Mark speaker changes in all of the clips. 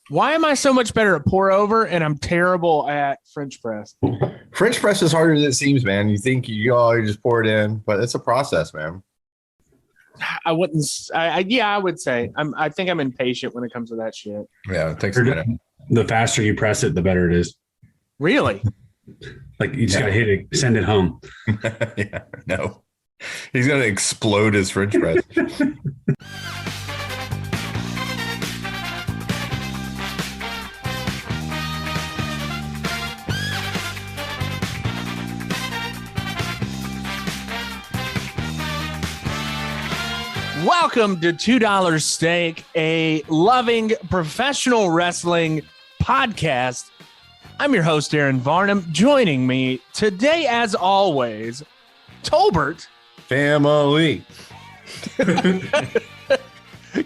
Speaker 1: Why am I so much better at pour over and I'm terrible at French press?
Speaker 2: French press is harder than it seems, man. You think you just pour it in, but it's a process, man.
Speaker 1: I wouldn't. I would say I think I'm impatient when it comes to that shit.
Speaker 2: Yeah, it takes a minute.
Speaker 3: The faster you press it, the better it is.
Speaker 1: Really?
Speaker 3: Like you just gotta hit it, send it home.
Speaker 2: Yeah, no, he's gonna explode his French press.
Speaker 1: Welcome to $2 Steak, a loving professional wrestling podcast. I'm your host, Aaron Varnum. Joining me today, as always, Tolbert.
Speaker 2: Family.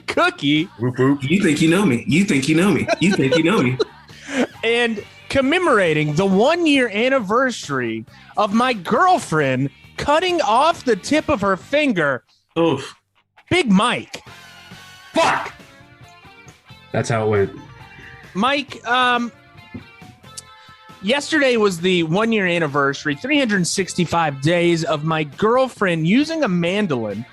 Speaker 1: Cookie.
Speaker 2: Whoop, whoop.
Speaker 4: You think you know me. You think you know me. You think you know me.
Speaker 1: And commemorating the 1-year anniversary of my girlfriend cutting off the tip of her finger,
Speaker 4: Oof.
Speaker 1: Big Mike.
Speaker 3: Fuck. That's how it went.
Speaker 1: Mike, yesterday was the 1-year anniversary, 365 days of my girlfriend using a mandolin,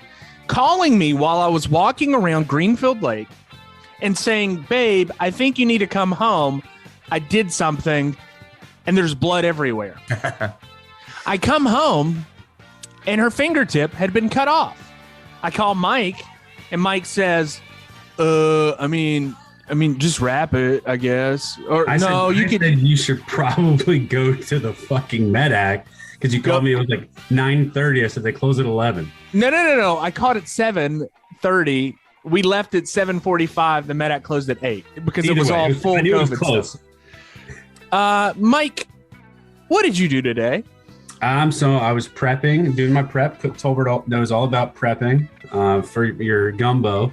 Speaker 1: calling me while I was walking around Greenfield Lake and saying, babe, I think you need to come home. I did something and there's blood everywhere. I come home and her fingertip had been cut off. I call Mike and Mike says, I mean, just wrap it, I guess. Or
Speaker 3: you should probably go to the fucking Medac because you called me. It was like 9:30. I said they close at 11.
Speaker 1: No. I called at 7:30. We left at 7:45. The Medac closed at 8 because it was all full COVID stuff. Mike, what did you do today?
Speaker 3: So I was prepping, doing my prep. Tolbert knows all about prepping for your gumbo.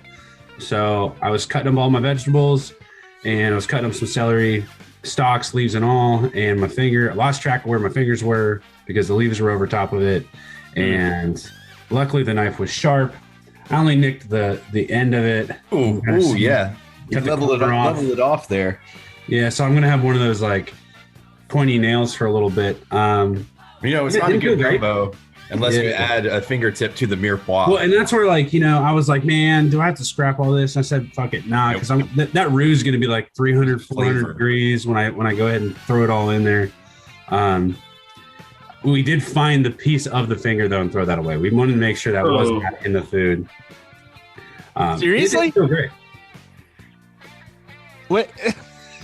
Speaker 3: So I was cutting up all my vegetables and I was cutting up some celery, stalks, leaves and all. And I lost track of where my fingers were because the leaves were over top of it. And luckily the knife was sharp. I only nicked the end of it.
Speaker 2: Ooh, yeah. You leveled it off there.
Speaker 3: Yeah, so I'm going to have one of those like pointy nails for a little bit.
Speaker 2: It's not a good gumbo unless you add a fingertip to the mirepoix.
Speaker 3: Well, and that's where, I was like, man, do I have to scrap all this? And I said, fuck it, nah, because that roux is going to be like 300, 400 degrees when I go ahead and throw it all in there. We did find the piece of the finger, though, and throw that away. We wanted to make sure that wasn't in the food.
Speaker 1: Seriously?
Speaker 3: It did feel great.
Speaker 1: What?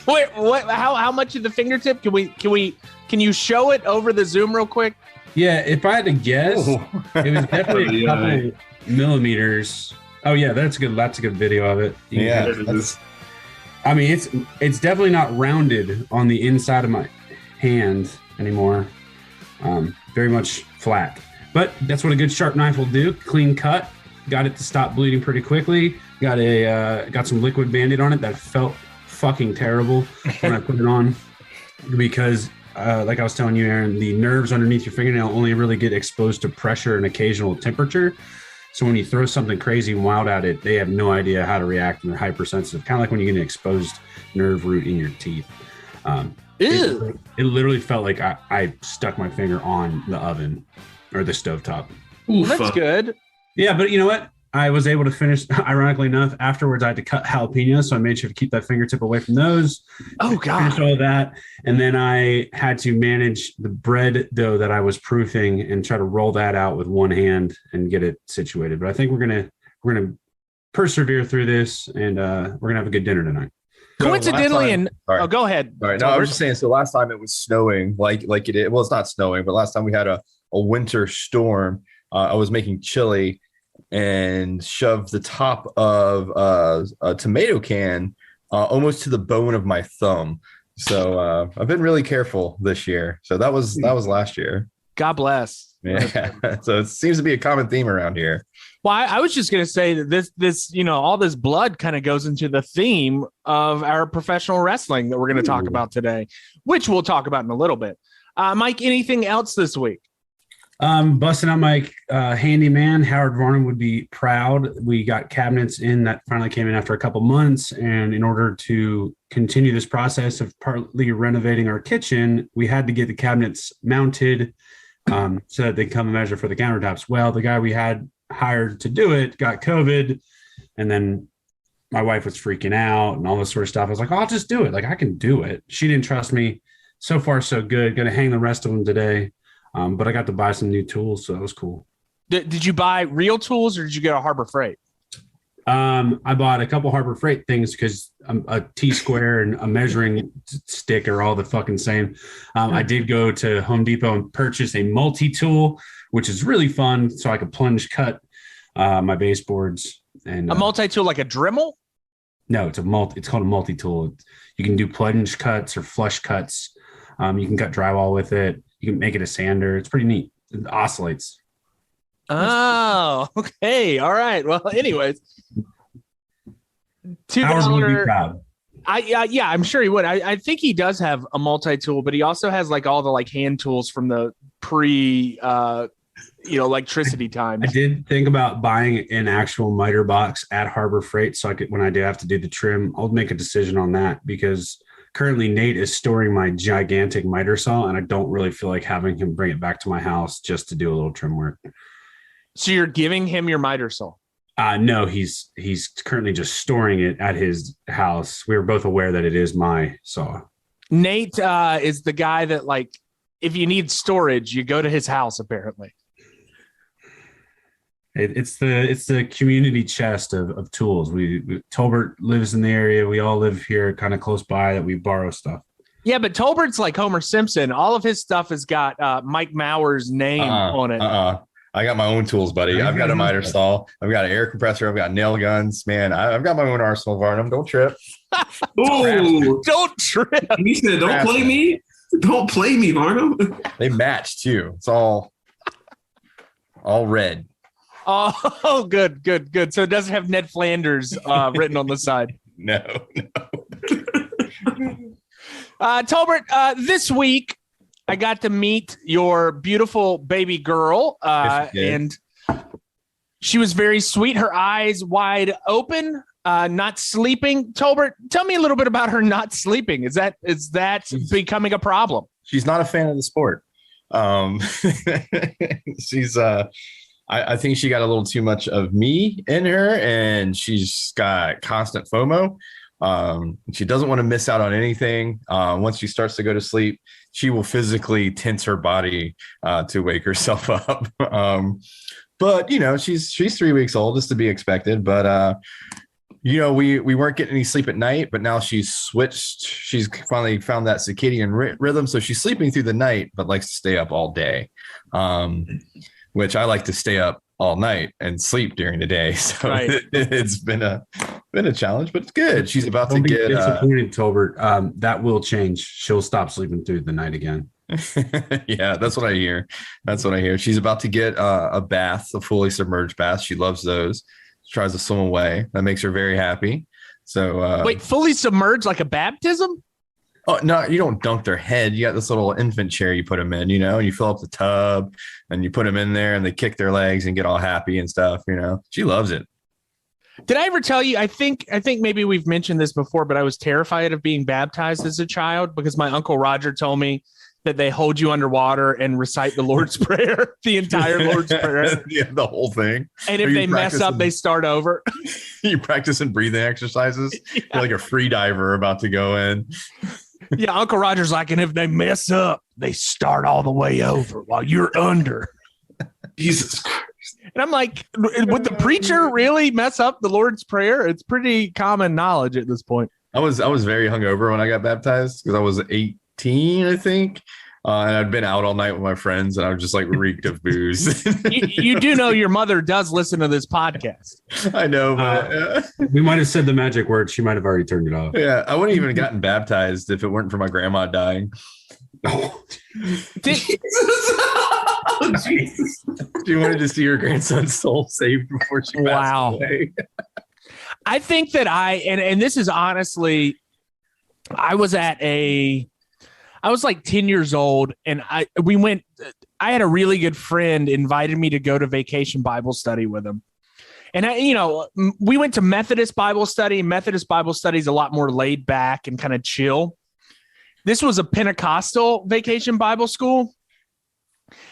Speaker 1: How much of the fingertip can you show it over the Zoom real quick?
Speaker 3: Yeah, if I had to guess, it was definitely a couple millimeters. Oh yeah, that's good. That's a good video of it. It's definitely not rounded on the inside of my hand anymore. Very much flat, but that's what a good sharp knife will do. Clean cut. Got it to stop bleeding pretty quickly. Got some liquid Band-Aid on it that felt fucking terrible when I put it on because like I was telling you, Aaron, the nerves underneath your fingernail only really get exposed to pressure and occasional temperature. So when you throw something crazy and wild at it, they have no idea how to react and they're hypersensitive. Kind of like when you get an exposed nerve root in your teeth. It literally felt like I stuck my finger on the oven or the stovetop.
Speaker 1: Well, that's good.
Speaker 3: Yeah, but you know what? I was able to finish, ironically enough, afterwards I had to cut jalapenos, so I made sure to keep that fingertip away from those.
Speaker 1: Oh, God.
Speaker 3: Finished all of that, and then I had to manage the bread dough that I was proofing and try to roll that out with one hand and get it situated. But I think we're gonna persevere through this, and we're gonna have a good dinner tonight.
Speaker 1: Coincidentally, go ahead.
Speaker 2: All right, no, I was just saying. So last time it was snowing, like it is. Well, it's not snowing, but last time we had a winter storm. I was making chili and shoved the top of a tomato can almost to the bone of my thumb. So I've been really careful this year. So that was last year.
Speaker 1: God bless.
Speaker 2: Yeah. So it seems to be a common theme around here.
Speaker 1: Well, I was just going to say that this, all this blood kind of goes into the theme of our professional wrestling that we're going to talk about today, which we'll talk about in a little bit. Mike, anything else this week?
Speaker 3: Busting out my handyman. Howard Varnum would be proud. We got cabinets in that finally came in after a couple months. And in order to continue this process of partly renovating our kitchen, we had to get the cabinets mounted so that they come and measure for the countertops. Well, the guy we had hired to do it got COVID. And then my wife was freaking out and all this sort of stuff. I was like, I'll just do it. Like, I can do it. She didn't trust me. So far, so good. Going to hang the rest of them today. But I got to buy some new tools, so that was cool.
Speaker 1: Did you buy real tools or did you get a Harbor Freight?
Speaker 3: I bought a couple Harbor Freight things because a T-square and a measuring stick are all the fucking same. I did go to Home Depot and purchase a multi-tool, which is really fun, so I could plunge cut my baseboards. And
Speaker 1: a multi-tool like a Dremel?
Speaker 3: No, it's called a multi-tool. You can do plunge cuts or flush cuts. You can cut drywall with it. You can make it a sander. It's pretty neat. It oscillates.
Speaker 1: Oh, okay. All right. Well, anyways.
Speaker 3: Howard would be proud.
Speaker 1: Yeah, I'm sure he would. I think he does have a multi-tool, but he also has like all the like hand tools from the pre electricity times.
Speaker 3: I did think about buying an actual miter box at Harbor Freight so I could, when I do have to do the trim, I'll make a decision on that because currently Nate is storing my gigantic miter saw and I don't really feel like having him bring it back to my house just to do a little trim work.
Speaker 1: So you're giving him your miter saw?
Speaker 3: No, he's currently just storing it at his house. We were both aware that it is my saw.
Speaker 1: Nate is the guy that like, if you need storage, you go to his house apparently.
Speaker 3: It's the community chest of tools. Tolbert lives in the area. We all live here kind of close by that we borrow stuff.
Speaker 1: Yeah, but Tolbert's like Homer Simpson. All of his stuff has got Mike Mauer's name on it.
Speaker 2: I got my own tools, buddy. I've got a miter saw. I've got an air compressor. I've got nail guns. Man, I've got my own arsenal, Varnum. Don't trip.
Speaker 4: Ooh,
Speaker 1: don't trip.
Speaker 4: He said, "Don't play me. Don't play me, Varnum."
Speaker 2: They match too. It's all red.
Speaker 1: Oh, good. So it doesn't have Ned Flanders written on the side.
Speaker 2: No.
Speaker 1: Tolbert, this week I got to meet your beautiful baby girl, and she was very sweet. Her eyes wide open, not sleeping. Tolbert, tell me a little bit about her not sleeping. Is that becoming a problem?
Speaker 2: She's not a fan of the sport. She's I think she got a little too much of me in her, and she's got constant FOMO. She doesn't want to miss out on anything. Once she starts to go to sleep, she will physically tense her body to wake herself up. But she's 3 weeks old, is to be expected. But we weren't getting any sleep at night, but now she's switched. She's finally found that circadian rhythm, so she's sleeping through the night, but likes to stay up all day. Which I like to stay up all night and sleep during the day. So right. It's been a challenge, but it's good. She's about to get
Speaker 3: disappointed, Tolbert. That will change. She'll stop sleeping through the night again.
Speaker 2: Yeah, that's what I hear. She's about to get a bath, a fully submerged bath. She loves those. She tries to swim away. That makes her very happy. So
Speaker 1: wait, fully submerged like a baptism?
Speaker 2: Oh, no, you don't dunk their head. You got this little infant chair you put them in, and you fill up the tub and you put them in there and they kick their legs and get all happy and stuff. She loves it.
Speaker 1: Did I ever tell you? I think maybe we've mentioned this before, but I was terrified of being baptized as a child because my Uncle Roger told me that they hold you underwater and recite the Lord's Prayer, the entire Lord's Prayer.
Speaker 2: Yeah, the whole thing.
Speaker 1: And if they mess up, they start over.
Speaker 2: You practicing breathing exercises? Yeah. You're like a free diver about to go in.
Speaker 1: Yeah, Uncle Roger's like, and if they mess up, they start all the way over while you're under.
Speaker 4: Jesus Christ.
Speaker 1: And I'm like, would the preacher really mess up the Lord's Prayer? It's pretty common knowledge at this point.
Speaker 2: I was very hungover when I got baptized because I was 18, I think. And I'd been out all night with my friends and I was just like reeked of booze.
Speaker 1: You do know your mother does listen to this podcast.
Speaker 2: I know, but
Speaker 3: we might have said the magic word. She might have already turned it off.
Speaker 2: Yeah, I wouldn't even have gotten baptized if it weren't for my grandma dying.
Speaker 3: Oh,
Speaker 2: Jesus. She wanted to see her grandson's soul saved before she passed away.
Speaker 1: I think that and this is honestly, I was at I was like 10 years old, and I had a really good friend invited me to go to vacation Bible study with him. And we went to Methodist Bible study. Methodist Bible study is a lot more laid back and kind of chill. This was a Pentecostal vacation Bible school.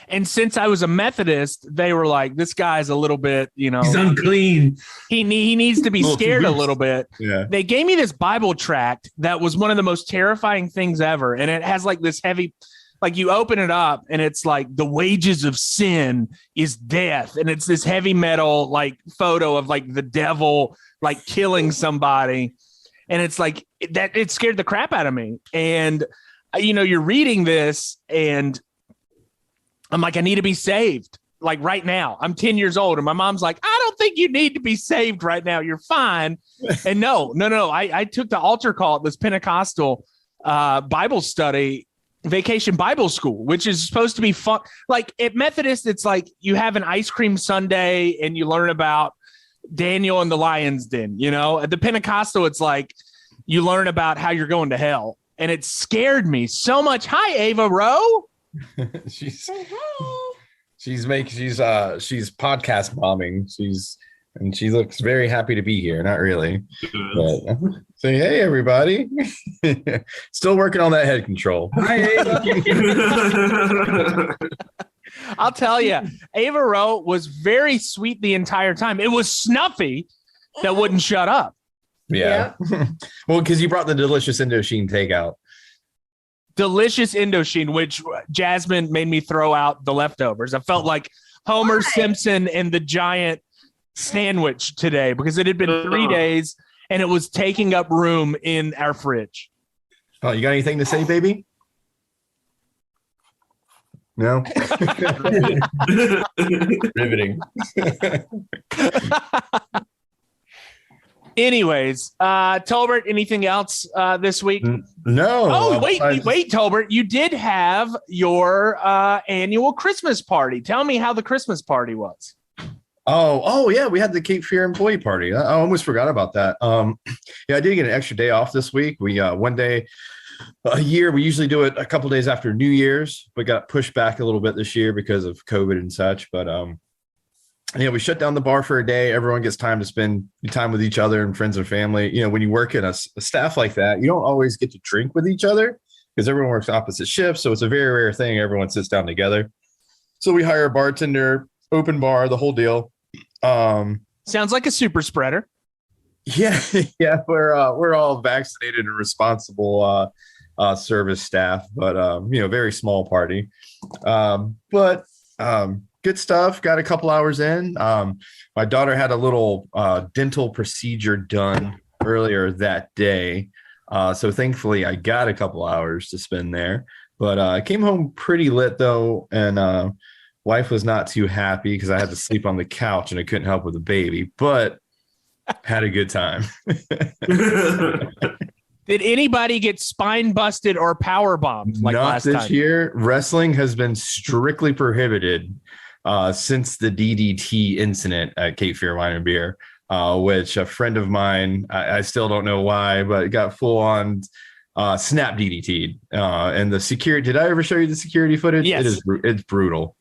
Speaker 1: And since I was a Methodist, they were like, this guy's a little bit,
Speaker 3: he's unclean.
Speaker 1: He needs to be scared a little bit.
Speaker 2: Yeah.
Speaker 1: They gave me this Bible tract that was one of the most terrifying things ever. And it has like this heavy, like you open it up and it's like the wages of sin is death. And it's this heavy metal like photo of like the devil like killing somebody. And it's like that it scared the crap out of me. And, you're reading this and I'm like, I need to be saved. Like right now, I'm 10 years old. And my mom's like, I don't think you need to be saved right now. You're fine. And no. I took the altar call at this Pentecostal Bible study, vacation Bible school, which is supposed to be fun. Like at Methodist, it's like you have an ice cream sundae and you learn about Daniel and the lion's den. At the Pentecostal, it's like you learn about how you're going to hell. And it scared me so much. Hi, Ava Rowe.
Speaker 2: she's podcast momming. She looks very happy to be here. Not really. But, say hey everybody. Still working on that head control.
Speaker 3: Hi, Ava.
Speaker 1: I'll tell you, Ava Rowe was very sweet the entire time. It was Snuffy that wouldn't shut up.
Speaker 2: Yeah. Well, because you brought the delicious Indochine takeout.
Speaker 1: Delicious Indochine, which Jasmine made me throw out the leftovers. I felt like Homer Simpson and the giant sandwich today because it had been 3 days and it was taking up room in our fridge.
Speaker 2: Oh, you got anything to say, baby? No. Riveting.
Speaker 1: Anyways, Tolbert, anything else this week?
Speaker 2: No.
Speaker 1: Oh, wait, Tolbert. You did have your annual Christmas party. Tell me how the Christmas party was.
Speaker 2: Oh, yeah. We had the Cape Fear employee party. I almost forgot about that. Yeah, I did get an extra day off this week. We one day a year. We usually do it a couple days after New Year's, but got pushed back a little bit this year because of COVID and such. But yeah, we shut down the bar for a day. Everyone gets time to spend time with each other and friends and family. When you work in a staff like that, you don't always get to drink with each other because everyone works opposite shifts. So it's a very rare thing. Everyone sits down together. So we hire a bartender, open bar, the whole deal.
Speaker 1: Sounds like a super spreader.
Speaker 2: Yeah. We're all vaccinated and responsible service staff, but very small party. But good stuff. Got a couple hours in. My daughter had a little dental procedure done earlier that day. So thankfully I got a couple hours to spend there, but I came home pretty lit though. And wife was not too happy because I had to sleep on the couch and I couldn't help with the baby, but had a good time.
Speaker 1: Did anybody get spine busted or power bombed like
Speaker 2: Not
Speaker 1: last
Speaker 2: this
Speaker 1: time?
Speaker 2: year. Wrestling has been strictly prohibited since the DDT incident at Cape Fear Wine and Beer, which a friend of mine, I still don't know why, but it got full on snap DDT'd. And the security, did I ever show you the security footage?
Speaker 1: Yes.
Speaker 2: It's brutal.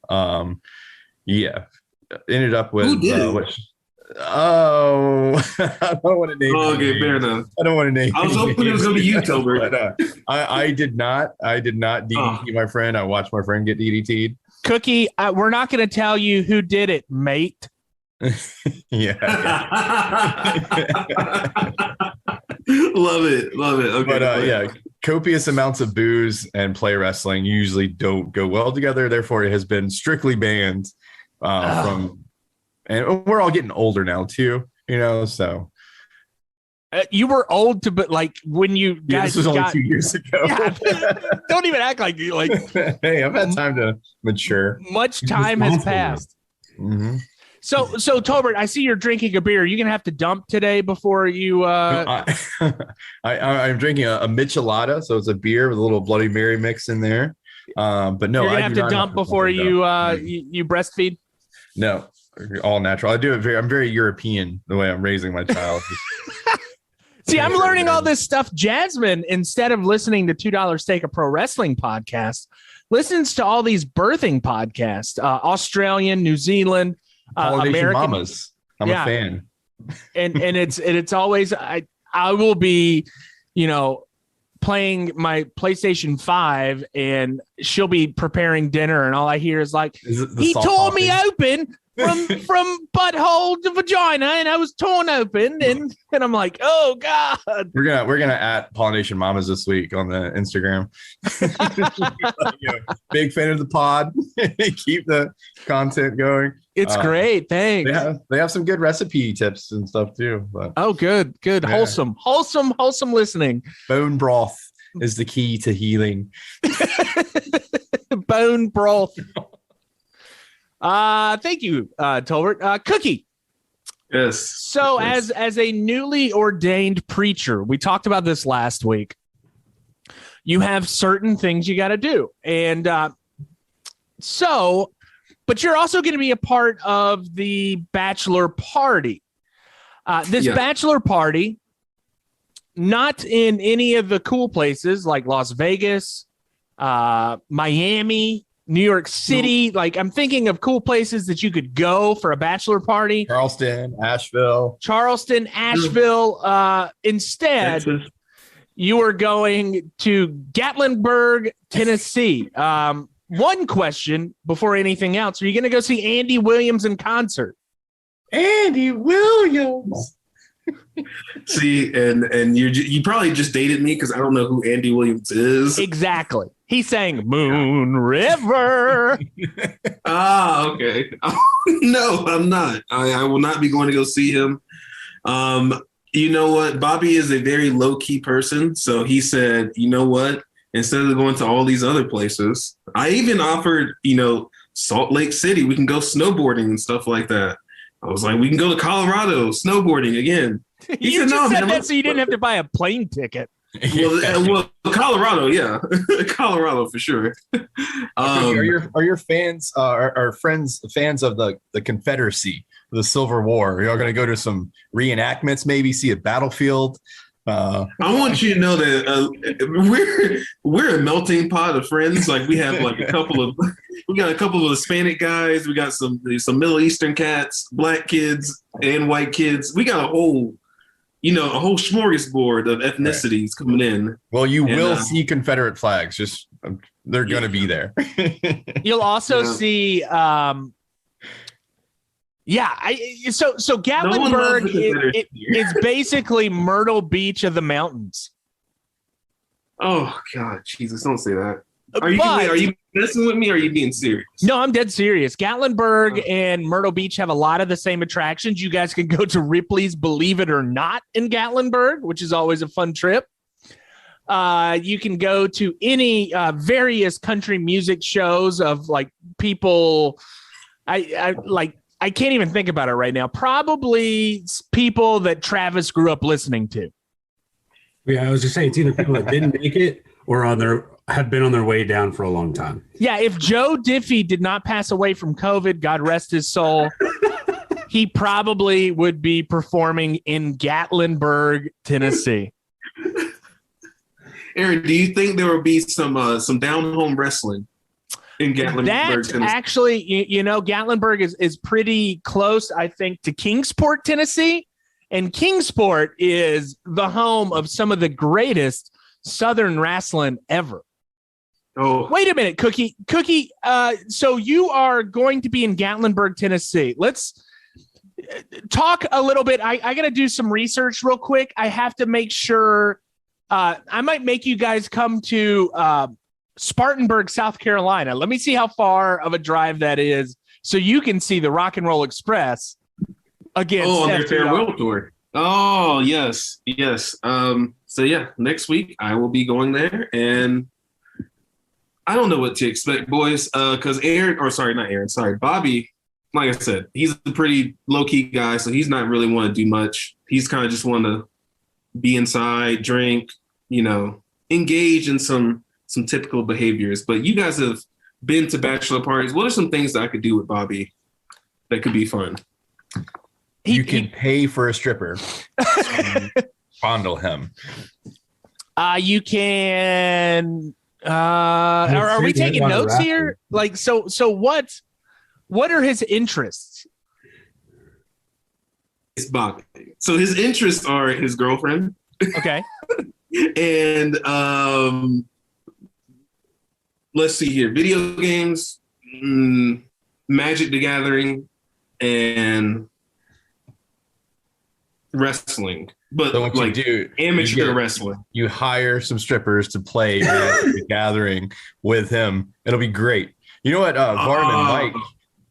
Speaker 2: Yeah. Ended up with,
Speaker 4: Who did?
Speaker 2: I don't want to name
Speaker 4: Okay, fair enough.
Speaker 2: I don't want to name
Speaker 4: I was hoping it was going to be you, Tolbert.
Speaker 2: But, I did not DDT my friend. I watched my friend get DDT'd.
Speaker 1: Cookie, we're not going to tell you who did it, mate.
Speaker 2: Yeah.
Speaker 4: Love it. Okay.
Speaker 2: But yeah, copious amounts of booze and play wrestling usually don't go well together. Therefore, it has been strictly banned from. And we're all getting older now too, so.
Speaker 1: You were old but like when you guys
Speaker 2: this was only 2 years ago.
Speaker 1: Yeah, don't even act like you like.
Speaker 2: Hey, I've had time to mature.
Speaker 1: Much time has passed.
Speaker 2: Mm-hmm.
Speaker 1: So Tolbert, I see you're drinking a beer. You're gonna have to dump today before you.
Speaker 2: I'm drinking a Michelada, so it's a beer with a little Bloody Mary mix in there. But no,
Speaker 1: you're gonna have to dump before you breastfeed.
Speaker 2: No, all natural. I do it I'm very European the way I'm raising my child.
Speaker 1: See, I'm learning all this stuff. Jasmine, instead of listening to $2 Steak, a pro wrestling podcast, listens to all these birthing podcasts, Australian, New Zealand,
Speaker 2: Polynesian
Speaker 1: American
Speaker 2: Mamas. I'm a fan.
Speaker 1: And it's always I will be, playing my PlayStation 5 and she'll be preparing dinner and all I hear is like, he tore me open from butthole to vagina and I was torn open and I'm like, oh God.
Speaker 2: We're gonna at Polynesian Mamas this week on the Instagram. Big fan of the pod. Keep the content going.
Speaker 1: It's great. Thanks.
Speaker 2: They have some good recipe tips and stuff too. But
Speaker 1: good. Yeah. Wholesome listening.
Speaker 2: Bone broth is the key to healing.
Speaker 1: Bone broth. Thank you, Tolbert. Cookie.
Speaker 4: Yes.
Speaker 1: So as a newly ordained preacher, we talked about this last week. You have certain things you got to do. And but you're also going to be a part of the bachelor party. This bachelor party, not in any of the cool places like Las Vegas, Miami, New York City. Like I'm thinking of cool places that you could go for a bachelor party.
Speaker 2: Charleston, Asheville.
Speaker 1: Instead, you are going to Gatlinburg, Tennessee. One question before anything else. Are you going to go see Andy Williams in concert?
Speaker 2: Andy Williams.
Speaker 4: See, and you probably just dated me because I don't know who Andy Williams is.
Speaker 1: Exactly. He sang Moon River.
Speaker 4: Okay. No, I'm not. I will not be going to go see him. You know what? Bobby is a very low-key person. So he said, you know what? Instead of going to all these other places, I even offered, Salt Lake City. We can go snowboarding and stuff like that. I was like, we can go to Colorado snowboarding again. He
Speaker 1: said,
Speaker 4: no,
Speaker 1: said
Speaker 4: man,
Speaker 1: that so you didn't have to buy a plane ticket.
Speaker 4: Well, Colorado, yeah, Colorado for sure.
Speaker 2: Are your fans, are friends, fans of the Confederacy, the Civil War? You're going to go to some reenactments, maybe see a battlefield.
Speaker 4: I want you to know that we're a melting pot of friends. Like we have like we got a couple of Hispanic guys. We got some Middle Eastern cats, black kids, and white kids. We got a whole smorgasbord of ethnicities coming in.
Speaker 2: Well, you will see Confederate flags. Just they're going to be there.
Speaker 1: You'll also see. So Gatlinburg is basically Myrtle Beach of the mountains.
Speaker 4: Oh God, Jesus! Don't say that. Are you messing with me? Or are you being serious?
Speaker 1: No, I'm dead serious. Gatlinburg and Myrtle Beach have a lot of the same attractions. You guys can go to Ripley's Believe It or Not in Gatlinburg, which is always a fun trip. You can go to any various country music shows of like people. I can't even think about it right now. Probably people that Travis grew up listening to.
Speaker 3: Yeah, I was just saying it's either people that didn't make it or have been on their way down for a long time.
Speaker 1: Yeah, if Joe Diffie did not pass away from COVID, God rest his soul, he probably would be performing in Gatlinburg, Tennessee.
Speaker 4: Aaron, do you think there will be some down home wrestling in Gatlinburg?
Speaker 1: That's
Speaker 4: Tennessee?
Speaker 1: actually, Gatlinburg is pretty close, I think, to Kingsport, Tennessee. And Kingsport is the home of some of the greatest Southern wrestling ever.
Speaker 4: Oh,
Speaker 1: wait a minute, Cookie. So you are going to be in Gatlinburg, Tennessee. Let's talk a little bit. I got to do some research real quick. I have to make sure. I might make you guys come to Spartanburg, South Carolina. Let me see how far of a drive that is so you can see the Rock and Roll Express against
Speaker 4: on their
Speaker 1: FTR.
Speaker 4: farewell tour. Oh, yes. So yeah, next week I will be going there, and I don't know what to expect, boys, because Bobby, like I said, he's a pretty low-key guy, so he's not really want to do much. He's kind of just want to be inside, drink, engage in some typical behaviors. But you guys have been to bachelor parties. What are some things that I could do with Bobby that could be fun?
Speaker 2: You can pay for a stripper. fondle him.
Speaker 1: You can. Are we taking notes here? Like, so what are his interests?
Speaker 4: It's Bobby. So his interests are his girlfriend.
Speaker 1: Okay.
Speaker 4: And let's see here. Video games, Magic the Gathering, and wrestling. But
Speaker 2: So what
Speaker 4: like
Speaker 2: you do,
Speaker 4: amateur wrestling.
Speaker 2: you hire some strippers to play Magic the Gathering with him. It'll be great. You know what? Varn and Mike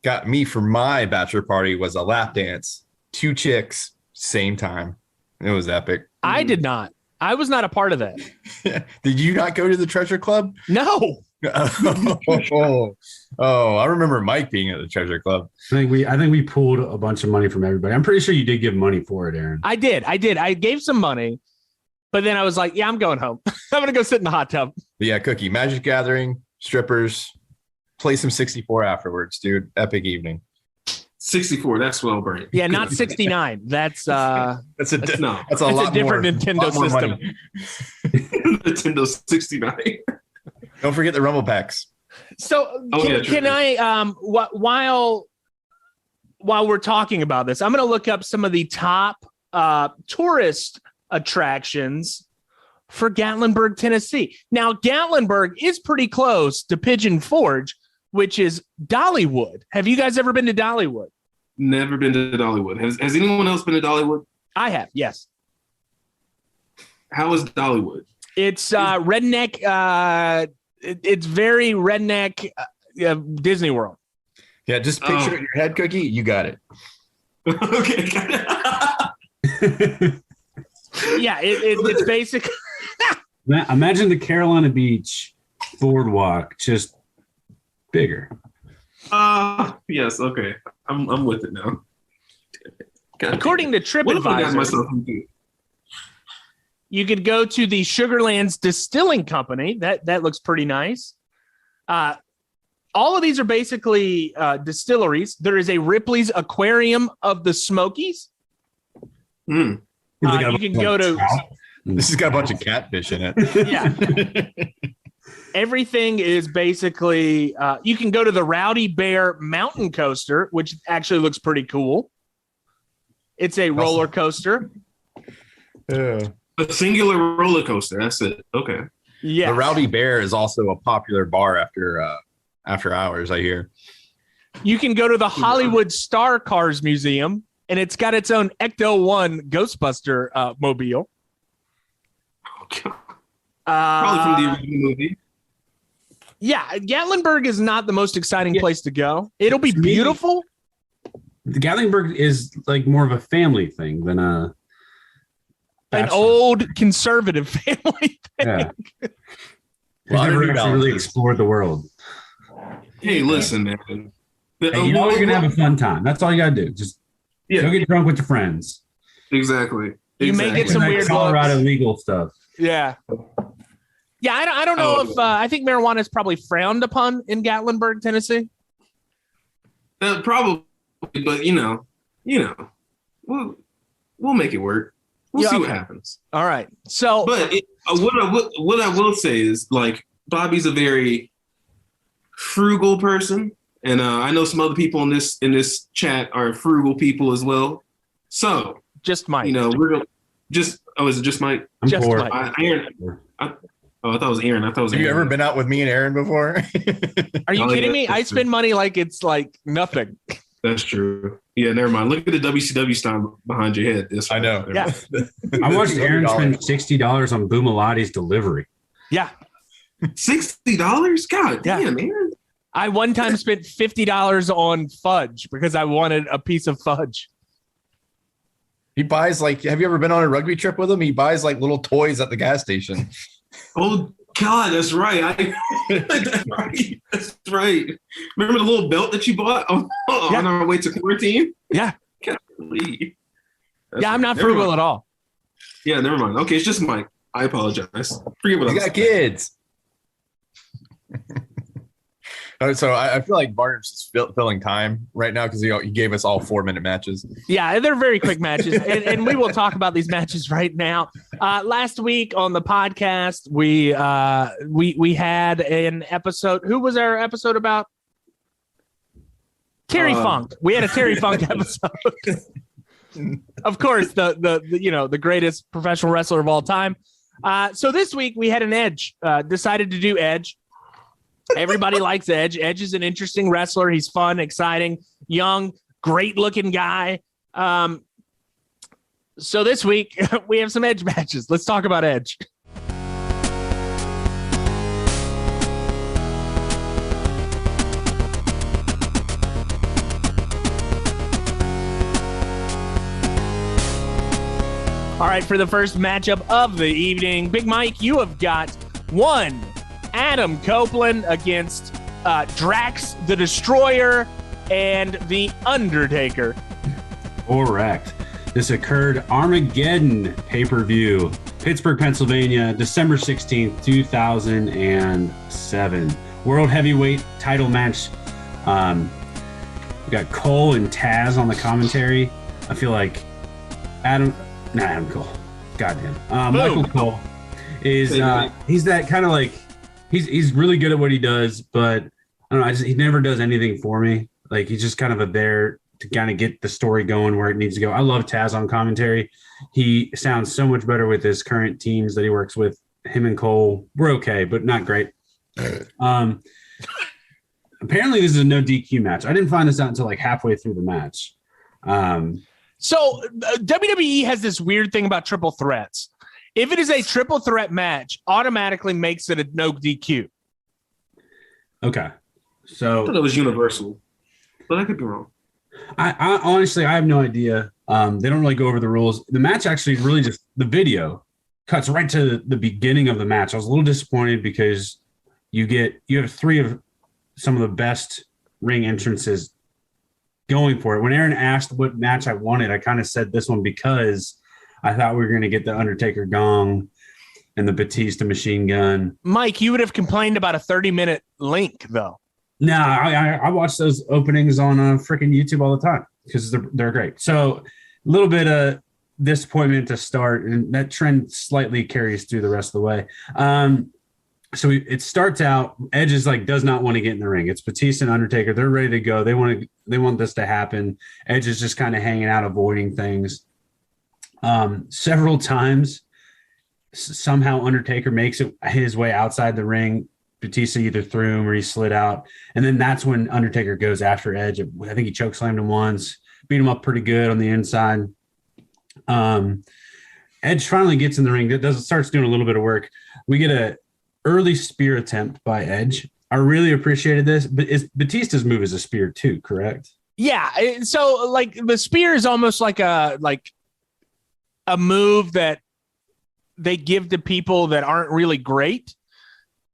Speaker 2: got me for my bachelor party was a lap dance. 2 chicks, same time. It was epic.
Speaker 1: I did not. I was not a part of that.
Speaker 2: Did you not go to the Treasure Club?
Speaker 1: No.
Speaker 2: Oh, I remember Mike being at the Treasure Club.
Speaker 3: I think we pulled a bunch of money from everybody. I'm pretty sure you did give money for it, Aaron.
Speaker 1: I did. I gave some money, but then I was like, yeah, I'm going home. I'm going to go sit in the hot tub.
Speaker 2: But yeah, Cookie, Magic Gathering, strippers, play some 64 afterwards, dude. Epic evening.
Speaker 4: 64, that's well brain.
Speaker 1: Yeah, not 69. That's
Speaker 2: a
Speaker 1: that's
Speaker 2: different
Speaker 1: more, Nintendo system.
Speaker 4: Nintendo 69.
Speaker 2: Don't forget the Rumble packs.
Speaker 1: So can I while we're talking about this, I'm going to look up some of the top tourist attractions for Gatlinburg, Tennessee. Now, Gatlinburg is pretty close to Pigeon Forge, which is Dollywood. Have you guys ever been to Dollywood?
Speaker 4: Never been to Dollywood. Has anyone else been to Dollywood?
Speaker 1: I have, yes.
Speaker 4: How is Dollywood?
Speaker 1: It's redneck. It's very redneck Disney World.
Speaker 2: Yeah, just picture it in your head, Cookie. You got it.
Speaker 4: Okay.
Speaker 1: Yeah, it's basic.
Speaker 3: Imagine the Carolina Beach boardwalk, just bigger.
Speaker 4: Yes, okay. I'm with it now.
Speaker 1: According to TripAdvisor, you could go to the Sugarlands Distilling Company. That looks pretty nice. All of these are basically distilleries. There is a Ripley's Aquarium of the Smokies.
Speaker 3: You
Speaker 1: can go to.
Speaker 2: This has got a bunch of catfish in it.
Speaker 1: Yeah. Everything is basically. You can go to the Rowdy Bear Mountain Coaster, which actually looks pretty cool. It's a roller coaster.
Speaker 2: Yeah.
Speaker 4: A singular roller coaster. That's it. Okay.
Speaker 1: Yeah.
Speaker 2: The Rowdy Bear is also a popular bar after hours, I hear.
Speaker 1: You can go to the Hollywood Star Cars Museum, and it's got its own Ecto-1 Ghostbuster mobile.
Speaker 4: Okay. Probably from the original movie.
Speaker 1: Yeah, Gatlinburg is not the most exciting place to go. It'll be beautiful.
Speaker 3: The Gatlinburg is like more of a family thing than an
Speaker 1: old conservative family thing.
Speaker 3: Yeah. We've never actually really explored the world.
Speaker 4: Hey, listen, man.
Speaker 3: Hey, you know you're gonna have a fun time. That's all you gotta do. Just go get drunk with your friends.
Speaker 4: Exactly.
Speaker 1: You may get some weird
Speaker 3: Colorado legal stuff.
Speaker 1: Yeah. Yeah, I don't know if I think marijuana is probably frowned upon in Gatlinburg, Tennessee.
Speaker 4: Probably, but we'll make it work. We'll see what happens.
Speaker 1: All right. So,
Speaker 4: but what I will say is, like, Bobby's a very frugal person, and I know some other people in this chat are frugal people as well. So,
Speaker 1: just Mike.
Speaker 4: We're gonna just. Oh, is it just Mike?
Speaker 3: I'm
Speaker 1: just
Speaker 3: poor.
Speaker 1: Mike.
Speaker 4: I thought it was Aaron.
Speaker 2: Have you ever been out with me and Aaron before?
Speaker 1: Are you kidding me? I spend money like it's like nothing.
Speaker 4: That's true. Yeah, never mind. Look at the WCW sign behind your head.
Speaker 2: I know.
Speaker 1: Yeah.
Speaker 3: I watched Aaron spend $60 on Boomalati's delivery.
Speaker 1: Yeah.
Speaker 4: $60? God damn, man.
Speaker 1: I one time spent $50 on fudge because I wanted a piece of fudge.
Speaker 2: He buys have you ever been on a rugby trip with him? He buys little toys at the gas station.
Speaker 4: Oh God, that's right. That's right. That's right. Remember the little belt that you bought on our way to quarantine?
Speaker 1: Yeah.
Speaker 4: Golly.
Speaker 1: I'm not frugal at all.
Speaker 4: Yeah, never mind. Okay, it's just Mike. I apologize. Forget what I was
Speaker 2: got kids. So I feel like Barnes is filling time right now because he gave us all 4-minute matches.
Speaker 1: Yeah, they're very quick matches, and we will talk about these matches right now. Last week on the podcast, we had an episode. Who was our episode about? Terry Funk. We had a Terry Funk episode. Of course, the greatest professional wrestler of all time. So this week we had an Edge. Decided to do Edge. Everybody likes Edge. Edge is an interesting wrestler. He's fun, exciting, young, great-looking guy. So this week we have some Edge matches. Let's talk about Edge. All right, for the first matchup of the evening, Big Mike, you have got one Adam Copeland against Drax the Destroyer and the Undertaker.
Speaker 3: Correct. This occurred Armageddon pay-per-view, Pittsburgh, Pennsylvania, December 16th, 2007. World Heavyweight title match. We got Cole and Taz on the commentary. I feel like Adam Cole. Goddamn. Michael Cole is he's that kind of like he's really good at what he does, but I don't know. He never does anything for me. Like he's just kind of there to kind of get the story going where it needs to go. I love Taz on commentary. He sounds so much better with his current teams that he works with. Him and Cole, we're okay, but not great. Apparently, this is a no DQ match. I didn't find this out until like halfway through the match.
Speaker 1: So WWE has this weird thing about triple threats. If it is a triple threat match, automatically makes it a no DQ.
Speaker 3: Okay. So
Speaker 4: I thought it was universal, but I could be wrong.
Speaker 3: I honestly, I have no idea. They don't really go over the rules. The match actually really just, the video cuts right to the beginning of the match. I was a little disappointed because you have three of some of the best ring entrances going for it. When Aaron asked what match I wanted, I kind of said this one because I thought we were going to get the Undertaker gong and the Batista machine gun.
Speaker 1: Mike, you would have complained about a 30-minute link, though.
Speaker 3: No, I watch those openings on freaking YouTube all the time because they're great. So a little bit of disappointment to start, and that trend slightly carries through the rest of the way. So it starts out, Edge is does not want to get in the ring. It's Batista and Undertaker. They're ready to go. They want this to happen. Edge is just kind of hanging out, avoiding things. Several times, somehow Undertaker makes it his way outside the ring. Batista either threw him or he slid out. And then that's when Undertaker goes after Edge. I think he chokeslammed him once, beat him up pretty good on the inside. Edge finally gets in the ring. Starts doing a little bit of work. We get a early spear attempt by Edge. I really appreciated this, but Batista's move is a spear too, correct?
Speaker 1: Yeah. So the spear is almost like a move that they give to people that aren't really great,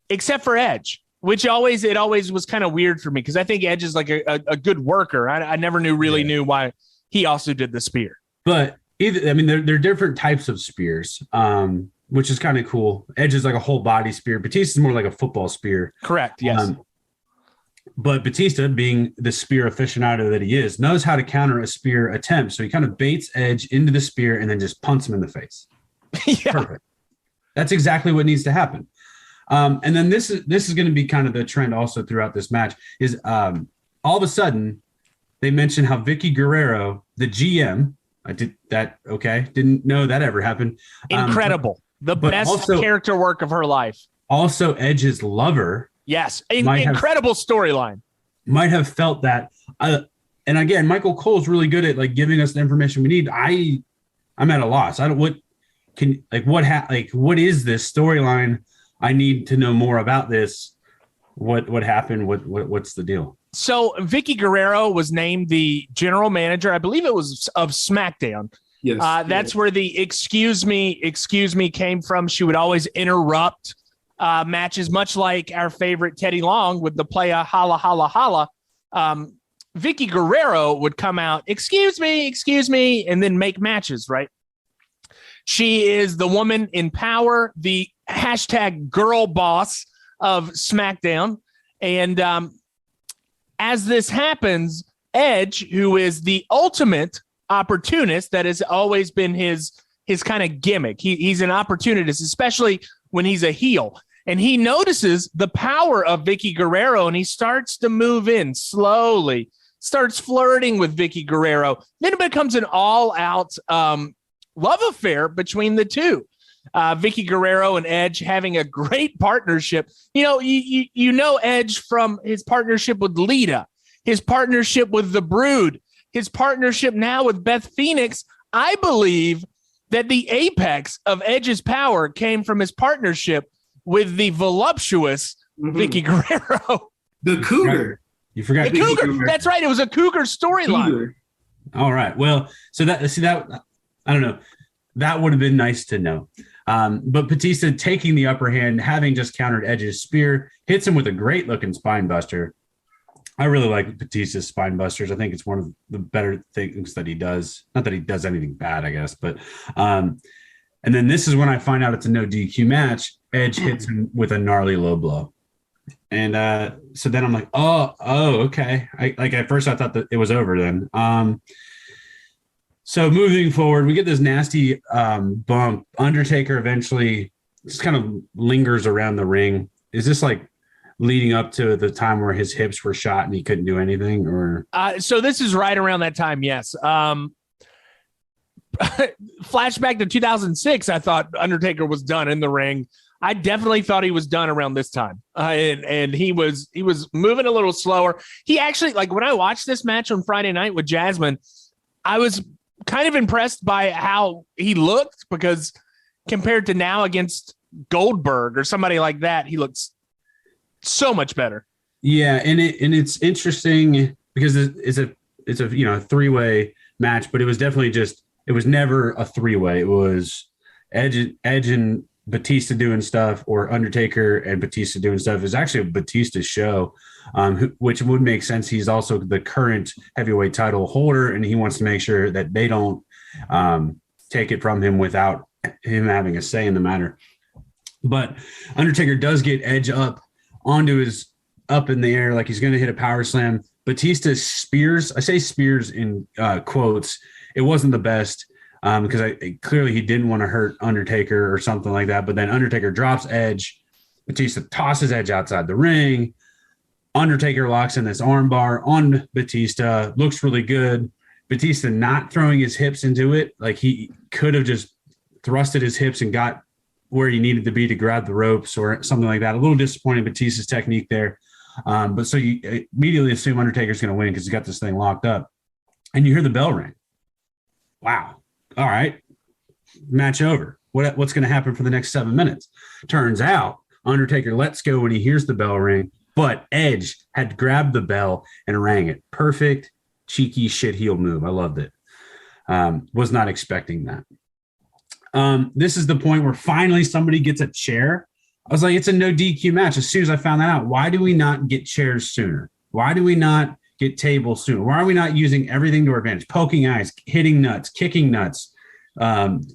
Speaker 1: except for Edge, which it always was kind of weird for me because I think Edge is like a good worker. I never knew why he also did the spear. But
Speaker 3: they're different types of spears, which is kind of cool. Edge is like a whole body spear. Batista is more like a football spear.
Speaker 1: Correct. Yes.
Speaker 3: But Batista, being the spear aficionado that he is, knows how to counter a spear attempt. So he kind of baits Edge into the spear and then just punts him in the face.
Speaker 1: Yeah.
Speaker 3: Perfect. That's exactly what needs to happen. And then this is going to be kind of the trend also throughout this match is all of a sudden they mention how Vicky Guerrero, the GM, didn't know that ever happened.
Speaker 1: Incredible. The best character work of her life.
Speaker 3: Also Edge's lover.
Speaker 1: Yes. Incredible storyline.
Speaker 3: Might have felt that. And again, Michael Cole's really good at giving us the information we need. I'm at a loss. What is this storyline? I need to know more about this. What happened? What's the deal?
Speaker 1: So Vicky Guerrero was named the general manager. I believe it was of SmackDown.
Speaker 4: Yes.
Speaker 1: That's where the excuse me came from. She would always interrupt matches, much like our favorite Teddy Long with the play a holla, holla, holla. Vicky Guerrero would come out, excuse me, and then make matches, right? She is the woman in power, the hashtag girl boss of SmackDown. And as this happens, Edge, who is the ultimate opportunist, that has always been his kind of gimmick. He's an opportunist, especially when he's a heel. And he notices the power of Vicky Guerrero, and he starts to move in slowly, starts flirting with Vicky Guerrero. Then it becomes an all-out love affair between the two. Vicky Guerrero and Edge having a great partnership. You know Edge from his partnership with Lita, his partnership with The Brood, his partnership now with Beth Phoenix. I believe that the apex of Edge's power came from his partnership with the voluptuous Vicky Guerrero.
Speaker 4: The Cougar.
Speaker 3: You forgot
Speaker 1: the Cougar. That's right. It was a Cougar storyline.
Speaker 3: All right. Well, so that I don't know. That would have been nice to know. But Batista taking the upper hand, having just countered Edge's spear, hits him with a great looking spine buster. I really like Batista's spine busters. I think it's one of the better things that he does. Not that he does anything bad, I guess, but and then this is when I find out it's a no DQ match. Edge hits him with a gnarly low blow. And so then I'm like, oh, okay. At first I thought that it was over then. So moving forward, we get this nasty bump. Undertaker eventually just kind of lingers around the ring. Is this like leading up to the time where his hips were shot and he couldn't do anything? Or
Speaker 1: so this is right around that time, yes. Flashback to 2006, I thought Undertaker was done in the ring. I definitely thought he was done around this time. And he was moving a little slower. He actually, like when I watched this match on Friday night with Jasmine, I was kind of impressed by how he looked, because compared to now against Goldberg or somebody like that, he looks so much better.
Speaker 3: Yeah, and it's interesting because it's a three-way match, but it was definitely it was never a three-way. It was Edge and Batista doing stuff, or Undertaker and Batista doing stuff. It's actually a Batista show, which would make sense. He's also the current heavyweight title holder, and he wants to make sure that they don't take it from him without him having a say in the matter. But Undertaker does get Edge up in the air like he's going to hit a power slam. Batista spears. I say spears in quotes. It wasn't the best. Because clearly he didn't want to hurt Undertaker or something like that. But then Undertaker drops Edge. Batista tosses Edge outside the ring. Undertaker locks in this armbar on Batista. Looks really good. Batista not throwing his hips into it. Like he could have just thrusted his hips and got where he needed to be to grab the ropes or something like that. A little disappointing Batista's technique there. But so you immediately assume Undertaker's going to win because he's got this thing locked up. And you hear the bell ring. Wow. All right, match over. What's going to happen for the next 7 minutes? Turns out Undertaker lets go when he hears the bell ring, but Edge had grabbed the bell and rang it. Perfect, cheeky shit heel move. I loved it. Was not expecting that. This is the point where finally somebody gets a chair. I was like, it's a no DQ match. As soon as I found that out, why do we not get chairs sooner? Why do we not get tables sooner? Why are we not using everything to our advantage? Poking eyes, hitting nuts, kicking nuts,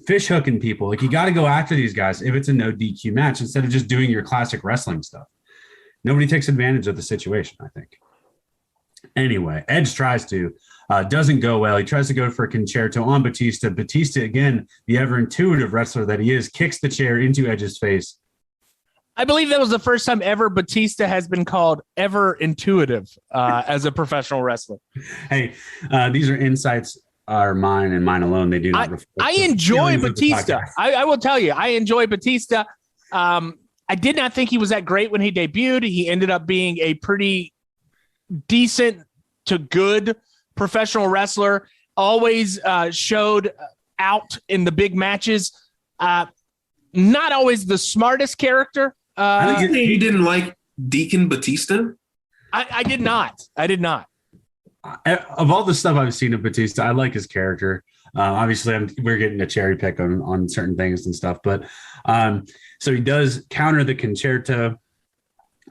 Speaker 3: fish hooking people. Like, you got to go after these guys if it's a no DQ match instead of just doing your classic wrestling stuff. Nobody takes advantage of the situation, I think. Anyway, Edge tries to, doesn't go well. He tries to go for a concerto on Batista. Batista, again, the ever intuitive wrestler that he is, kicks the chair into Edge's face.
Speaker 1: I believe that was the first time ever Batista has been called ever intuitive as a professional wrestler.
Speaker 3: Hey, these are insights are mine and mine alone. They do not reflect.
Speaker 1: I enjoy Batista. I will tell you, I enjoy Batista. I did not think he was that great when he debuted. He ended up being a pretty decent to good professional wrestler. Always showed out in the big matches. Not always the smartest character.
Speaker 4: I think you didn't like Deacon Batista.
Speaker 1: I did not. I did not.
Speaker 3: Of all the stuff I've seen of Batista, I like his character. Obviously, we're getting a cherry pick on certain things and stuff, but so he does counter the concerto,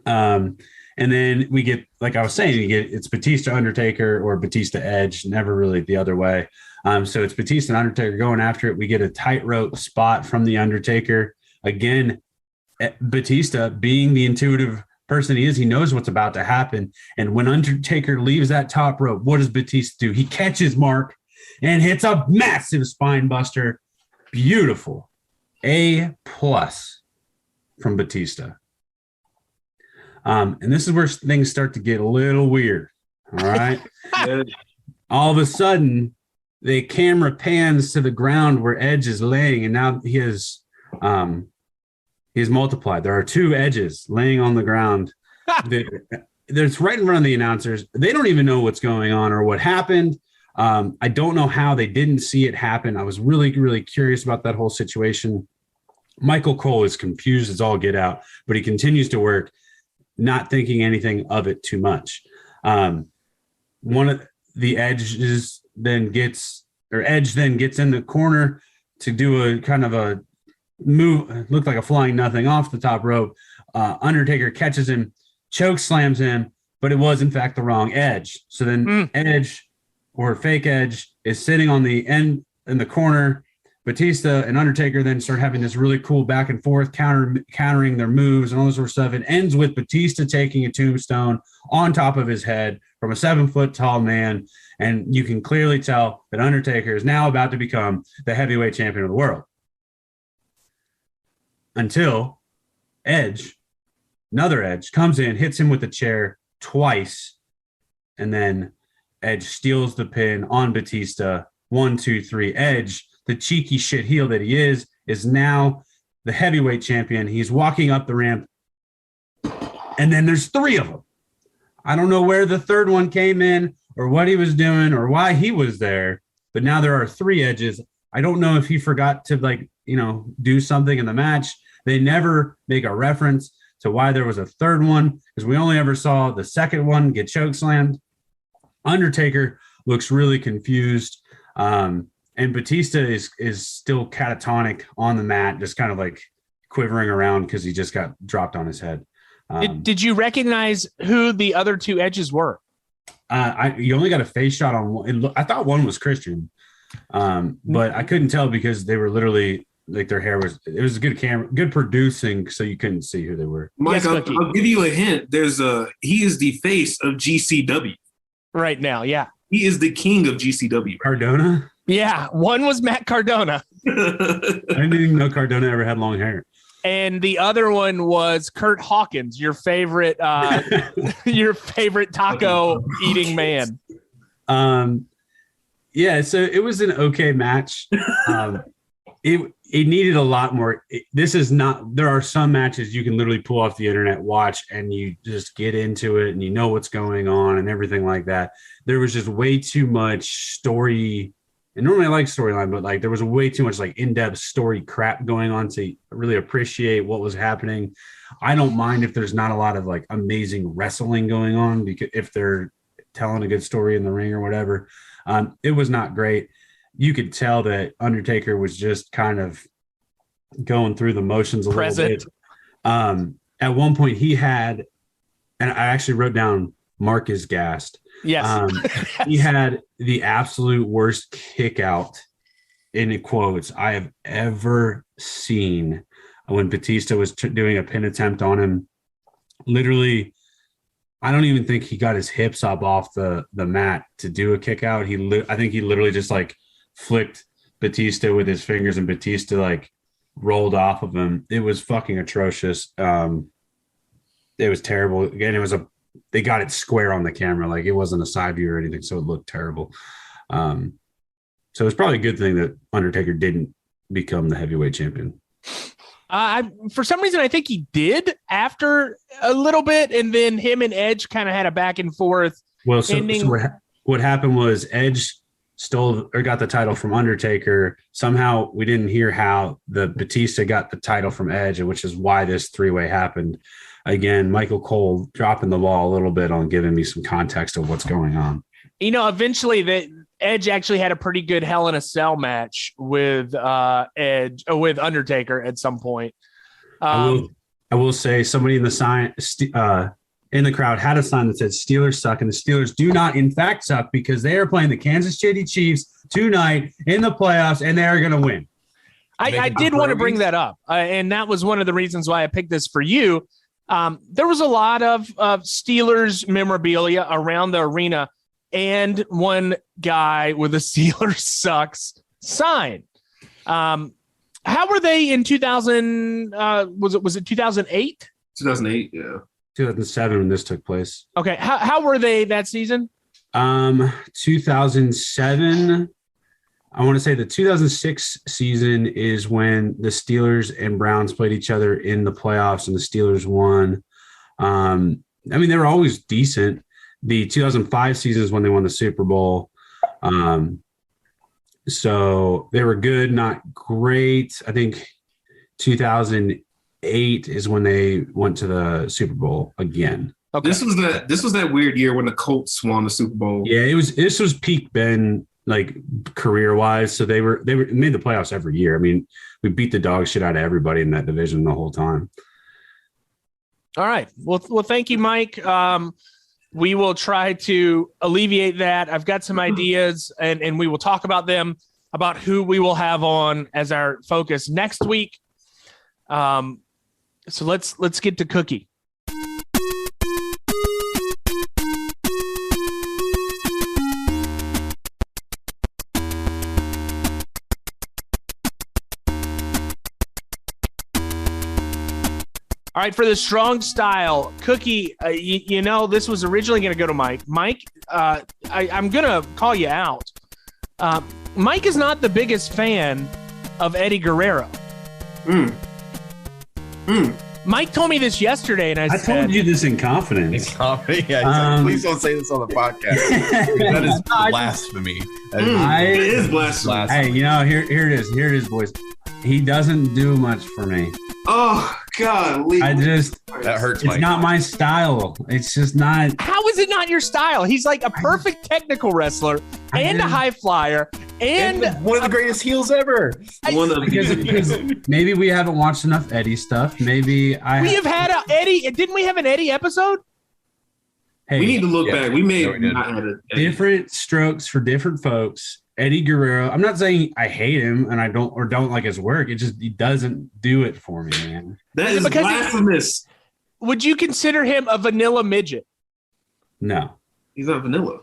Speaker 3: and then we get, like I was saying, it's Batista Undertaker or Batista Edge, never really the other way. So it's Batista and Undertaker going after it. We get a tightrope spot from the Undertaker. Again, Batista being the intuitive person he is. He knows what's about to happen. And when Undertaker leaves that top rope, what does Batista do? He catches Mark and hits a massive spine buster. Beautiful. A+ from Batista. And this is where things start to get a little weird. All right. All of a sudden, the camera pans to the ground where Edge is laying, and now he has multiplied. There are two Edges laying on the ground. It's right in front of the announcers. They don't even know what's going on or what happened. I don't know how they didn't see it happen. I was really, really curious about that whole situation. Michael Cole is confused as all get out, but he continues to work, not thinking anything of it too much. One of the Edges then gets in the corner to do a kind of a move, looked like a flying nothing off the top rope. Undertaker catches him, choke slams him, but it was in fact the wrong Edge. So then Edge, or fake Edge, is sitting on the end in the corner. Batista and Undertaker then start having this really cool back and forth countering their moves and all this sort of stuff. It ends with Batista taking a tombstone on top of his head from a 7-foot tall man. And you can clearly tell that Undertaker is now about to become the heavyweight champion of the world. Until another Edge comes in, hits him with a chair twice, and then Edge steals the pin on Batista. 1, 2, 3. Edge, the cheeky shit heel that he is now the heavyweight champion. He's walking up the ramp, and then there's 3 of them. I don't know where the third one came in or what he was doing or why he was there, but now there are 3 Edges. I don't know if he forgot to do something in the match. They never make a reference to why there was a third one, because we only ever saw the second one get chokeslammed. Undertaker looks really confused. And Batista is still catatonic on the mat, just kind of like quivering around because he just got dropped on his head.
Speaker 1: Did you recognize who the other 2 Edges were?
Speaker 3: You only got a face shot on one. I thought one was Christian, but I couldn't tell because they were literally like their hair was. It was a good camera, good producing, so you couldn't see who they were.
Speaker 4: Mike, I'll give you a hint. He is the face of GCW
Speaker 1: right now. Yeah,
Speaker 4: he is the king of GCW.
Speaker 3: Cardona.
Speaker 1: Yeah, one was Matt Cardona.
Speaker 3: I didn't even know Cardona ever had long hair.
Speaker 1: And the other one was Kurt Hawkins, your favorite taco eating man.
Speaker 3: Yeah, so it was an okay match. It needed a lot more. There are some matches you can literally pull off the internet, watch, and you just get into it and you know what's going on and everything like that. There was just way too much story. And normally I like storyline, but like there was way too much like in-depth story crap going on to really appreciate what was happening. I don't mind if there's not a lot of like amazing wrestling going on, because if they're telling a good story in the ring or whatever. It was not great. You could tell that Undertaker was just kind of going through the motions a little bit. At one point he had, and I actually wrote down Mark is gassed.
Speaker 1: Yes.
Speaker 3: He had the absolute worst kick out, in quotes, I have ever seen when Batista was doing a pin attempt on him. Literally, I don't even think he got his hips up off the mat to do a kick out. I think he literally just like flicked Batista with his fingers, and Batista like rolled off of him. It was fucking atrocious. It was terrible. Again, they got it square on the camera. Like it wasn't a side view or anything, so it looked terrible. So it's probably a good thing that Undertaker didn't become the heavyweight champion.
Speaker 1: For some reason, I think he did after a little bit, and then him and Edge kind of had a back and forth.
Speaker 3: Well, so what happened was Edge got the title from Undertaker. Somehow we didn't hear how the Batista got the title from Edge, which is why this 3-way happened. Again, Michael Cole dropping the ball a little bit on giving me some context of what's going on.
Speaker 1: Eventually the Edge actually had a pretty good Hell in a Cell match with with Undertaker at some point.
Speaker 3: I will say somebody in the crowd had a sign that said Steelers suck, and the Steelers do not in fact suck, because they are playing the Kansas City Chiefs tonight in the playoffs, and they are going to win.
Speaker 1: I did want to bring that up, and that was one of the reasons why I picked this for you. There was a lot of Steelers memorabilia around the arena, and one guy with a Steelers sucks sign. How were they in 2000? Was it 2008?
Speaker 4: 2008, yeah.
Speaker 3: 2007 when this took place.
Speaker 1: Okay, how were they that season?
Speaker 3: 2007. I want to say the 2006 season is when the Steelers and Browns played each other in the playoffs, and the Steelers won. I mean, they were always decent. The 2005 season is when they won the Super Bowl. So they were good, not great. I think 2008 is when they went to the Super Bowl again.
Speaker 1: Okay.
Speaker 4: This was that weird year when the Colts won the Super Bowl.
Speaker 3: Yeah, this was peak Ben, like career wise. So they made the playoffs every year. I mean, we beat the dog shit out of everybody in that division the whole time.
Speaker 1: All right. Well, thank you, Mike. We will try to alleviate that. I've got some ideas, and we will talk about them, about who we will have on as our focus next week. So let's get to Cookie. All right, for the strong style, Cookie, you know, this was originally going to go to Mike. Mike, I'm going to call you out. Mike is not the biggest fan of Eddie Guerrero. Mike told me this yesterday, and I said,
Speaker 3: told you this in confidence.
Speaker 2: Yeah, like, please don't say this on the podcast. That is blasphemy.
Speaker 4: It is blasphemy.
Speaker 3: Hey, you know, here it is. Here it is, boys. He doesn't do much for me.
Speaker 4: Oh, God.
Speaker 2: That hurts.
Speaker 3: It's not my style. It's just not.
Speaker 1: how is it not your style? He's like a perfect technical wrestler and a high flyer and
Speaker 2: one of the greatest heels ever.
Speaker 3: Because maybe we haven't watched enough Eddie stuff. Maybe
Speaker 1: we have had an Eddie. Didn't we have an Eddie episode?
Speaker 3: Hey,
Speaker 4: we need to look back. We may have not had it.
Speaker 3: different strokes for different folks. Eddie Guerrero. I'm not saying I hate him and I don't like his work. It just he doesn't do it for me, man.
Speaker 4: That is blasphemous.
Speaker 1: Would you consider him a vanilla midget?
Speaker 3: No.
Speaker 4: He's not vanilla.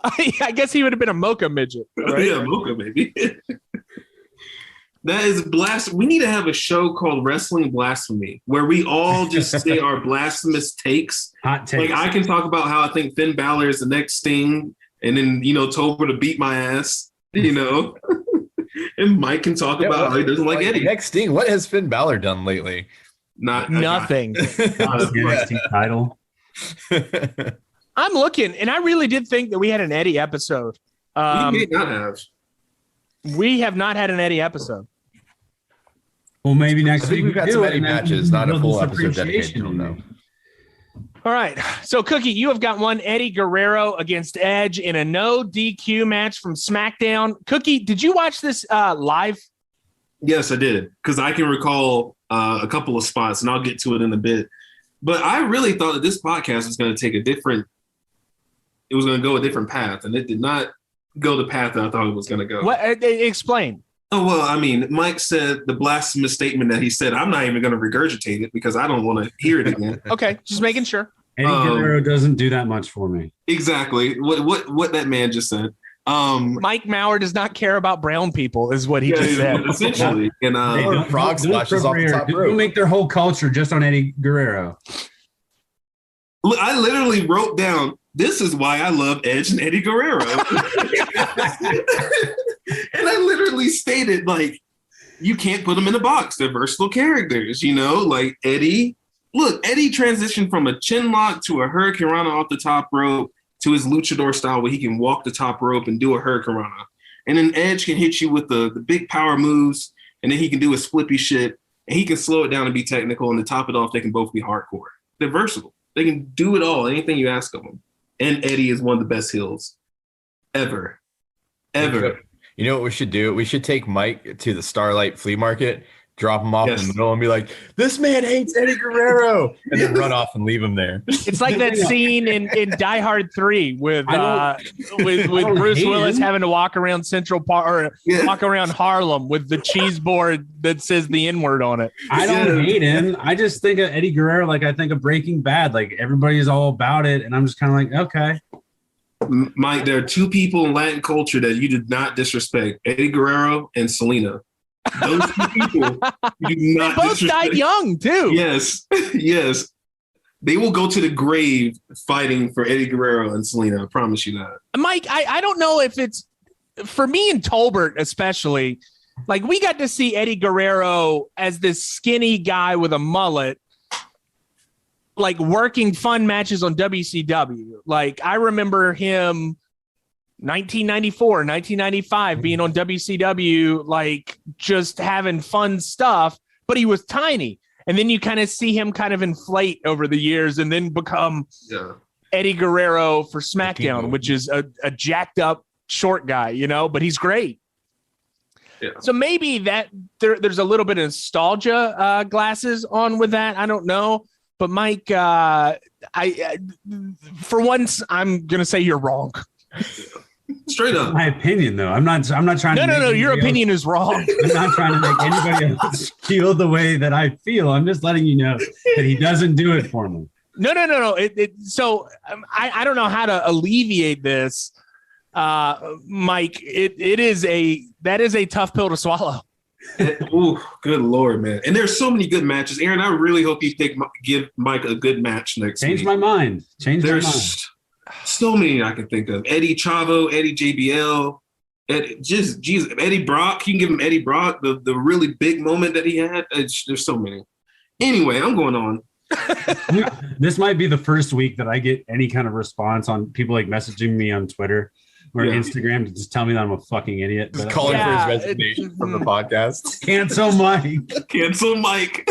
Speaker 1: I guess he would have been a mocha midget. Right?
Speaker 4: Yeah, mocha maybe. That is blasphemy. We need to have a show called Wrestling Blasphemy where we all just say our blasphemous takes.
Speaker 3: Hot takes.
Speaker 4: Like I can talk about how I think Finn Balor is the next Sting, and then Tolbert to beat my ass, and Mike can talk about how he doesn't like Eddie.
Speaker 2: Next thing, what has Finn Balor done lately?
Speaker 1: Nothing.
Speaker 3: NXT title.
Speaker 1: I'm looking, and I really did think that we had an Eddie episode.
Speaker 4: We may not have.
Speaker 1: We have not had an Eddie episode.
Speaker 3: Well, maybe next week
Speaker 2: we've got some Eddie matches, not a full episode dedicated to him, though.
Speaker 1: All right. So, Cookie, you have got one Eddie Guerrero against Edge in a no DQ match from SmackDown. Cookie, did you watch this live?
Speaker 4: Yes, I did, because I can recall a couple of spots, and I'll get to it in a bit. But I really thought that this podcast was going to take it was going to go a different path, and it did not go the path that I thought it was going to go.
Speaker 1: What? Explain.
Speaker 4: Oh, well, I mean, Mike said the blasphemous statement that he said. I'm not even going to regurgitate it because I don't want to hear it again.
Speaker 1: Okay, just making sure.
Speaker 3: Eddie Guerrero doesn't do that much for me.
Speaker 4: Exactly. What that man just said.
Speaker 1: Mike Maurer does not care about brown people, is what he just said.
Speaker 4: Essentially. And
Speaker 2: frog splashes off the top rope.
Speaker 3: Don't make their whole culture just on Eddie Guerrero.
Speaker 4: I literally wrote down, this is why I love Edge and Eddie Guerrero. And I literally stated, like, you can't put them in a box. They're versatile characters, like Eddie. Look, Eddie transitioned from a chin lock to a Hurricane Rana off the top rope to his luchador style where he can walk the top rope and do a Hurricane Rana. And then Edge can hit you with the big power moves, and then he can do his flippy shit, and he can slow it down and be technical, and to top it off, they can both be hardcore. They're versatile. They can do it all, anything you ask of them. And Eddie is one of the best heels ever. Ever.
Speaker 2: You know what we should do? We should take Mike to the Starlight Flea Market drop him off in the middle and be like, "This man hates Eddie Guerrero," and then run off and leave him there.
Speaker 1: It's like that scene in Die Hard 3 with Bruce Willis having to walk around Central Park or walk around Harlem with the cheese board that says the N-word on it.
Speaker 3: I don't hate him. I just think of Eddie Guerrero like I think of Breaking Bad. Like everybody's all about it, and I'm just kind of like, okay.
Speaker 4: Mike, there are two people in Latin culture that you did not disrespect: Eddie Guerrero and Selena. Those two people you do not
Speaker 1: They both died young too.
Speaker 4: Yes, yes. They will go to the grave fighting for Eddie Guerrero and Selena. I promise you that.
Speaker 1: Mike, I don't know if it's for me and Tolbert especially. Like we got to see Eddie Guerrero as this skinny guy with a mullet, like working fun matches on WCW. Like I remember him 1994, 1995 being on WCW, like just having fun stuff, but he was tiny. And then you kind of see him kind of inflate over the years and then become Eddie Guerrero for SmackDown, which is a jacked up short guy, you know, but he's great. Yeah. So maybe that there's a little bit of nostalgia glasses on with that. I don't know. But Mike, I for once, I'm going to say you're wrong.
Speaker 4: Straight up.
Speaker 3: My opinion, though. I'm not trying to.
Speaker 1: No. Your opinion is wrong.
Speaker 3: I'm not trying to make anybody else feel the way that I feel. I'm just letting you know that he doesn't do it for me.
Speaker 1: No. So I don't know how to alleviate this, Mike. That is a tough pill to swallow.
Speaker 4: Oh, good Lord, man. And there's so many good matches. Aaron, I really hope you give Mike a good match next week.
Speaker 3: Change my mind.
Speaker 4: So many I can think of. Eddie Chavo, Eddie JBL, Eddie Brock. You can give him Eddie Brock, the really big moment that he had. There's so many. Anyway, I'm going on.
Speaker 3: This might be the first week that I get any kind of response on people like messaging me on Twitter or Instagram to just tell me that I'm a fucking idiot.
Speaker 2: Just calling for his resignation from the podcast.
Speaker 3: Cancel Mike.
Speaker 4: Cancel Mike.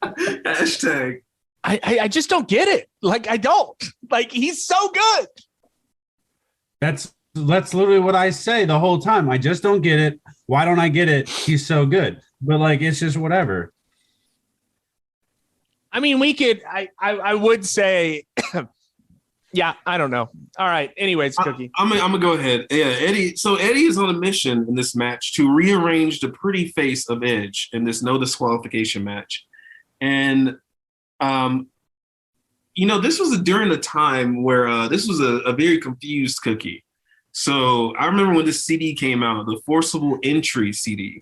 Speaker 4: Hashtag.
Speaker 1: I just don't get it. Like, I don't. Like, he's so good.
Speaker 3: That's literally what I say the whole time. I just don't get it. Why don't I get it? He's so good. But, like, it's just whatever.
Speaker 1: I mean, we could – I would say yeah, I don't know. All right. Anyways, Cookie.
Speaker 4: I'm going to go ahead. Yeah, Eddie. So Eddie is on a mission in this match to rearrange the pretty face of Edge in this no disqualification match. And – this was during a time where this was a very confused Cookie. So I remember when this CD came out, the Forcible Entry CD.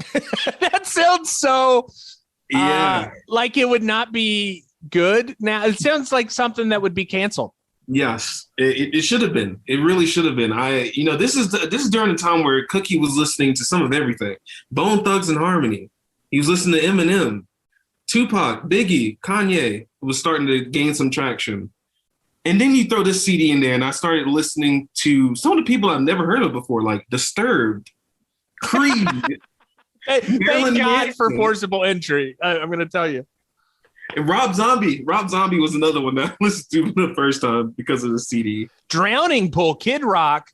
Speaker 1: That sounds so like it would not be good. Now it sounds like something that would be canceled.
Speaker 4: Yes, it should have been. It really should have been. This is during the time where Cookie was listening to some of everything. Bone Thugs and Harmony. He was listening to Eminem. Tupac, Biggie, Kanye was starting to gain some traction. And then you throw this CD in there, and I started listening to some of the people I've never heard of before, like Disturbed, Creed.
Speaker 1: Thank God for Forcible Entry. I'm going to tell you.
Speaker 4: And Rob Zombie. Rob Zombie was another one that I listened to for the first time because of the CD.
Speaker 1: Drowning Pool, Kid Rock,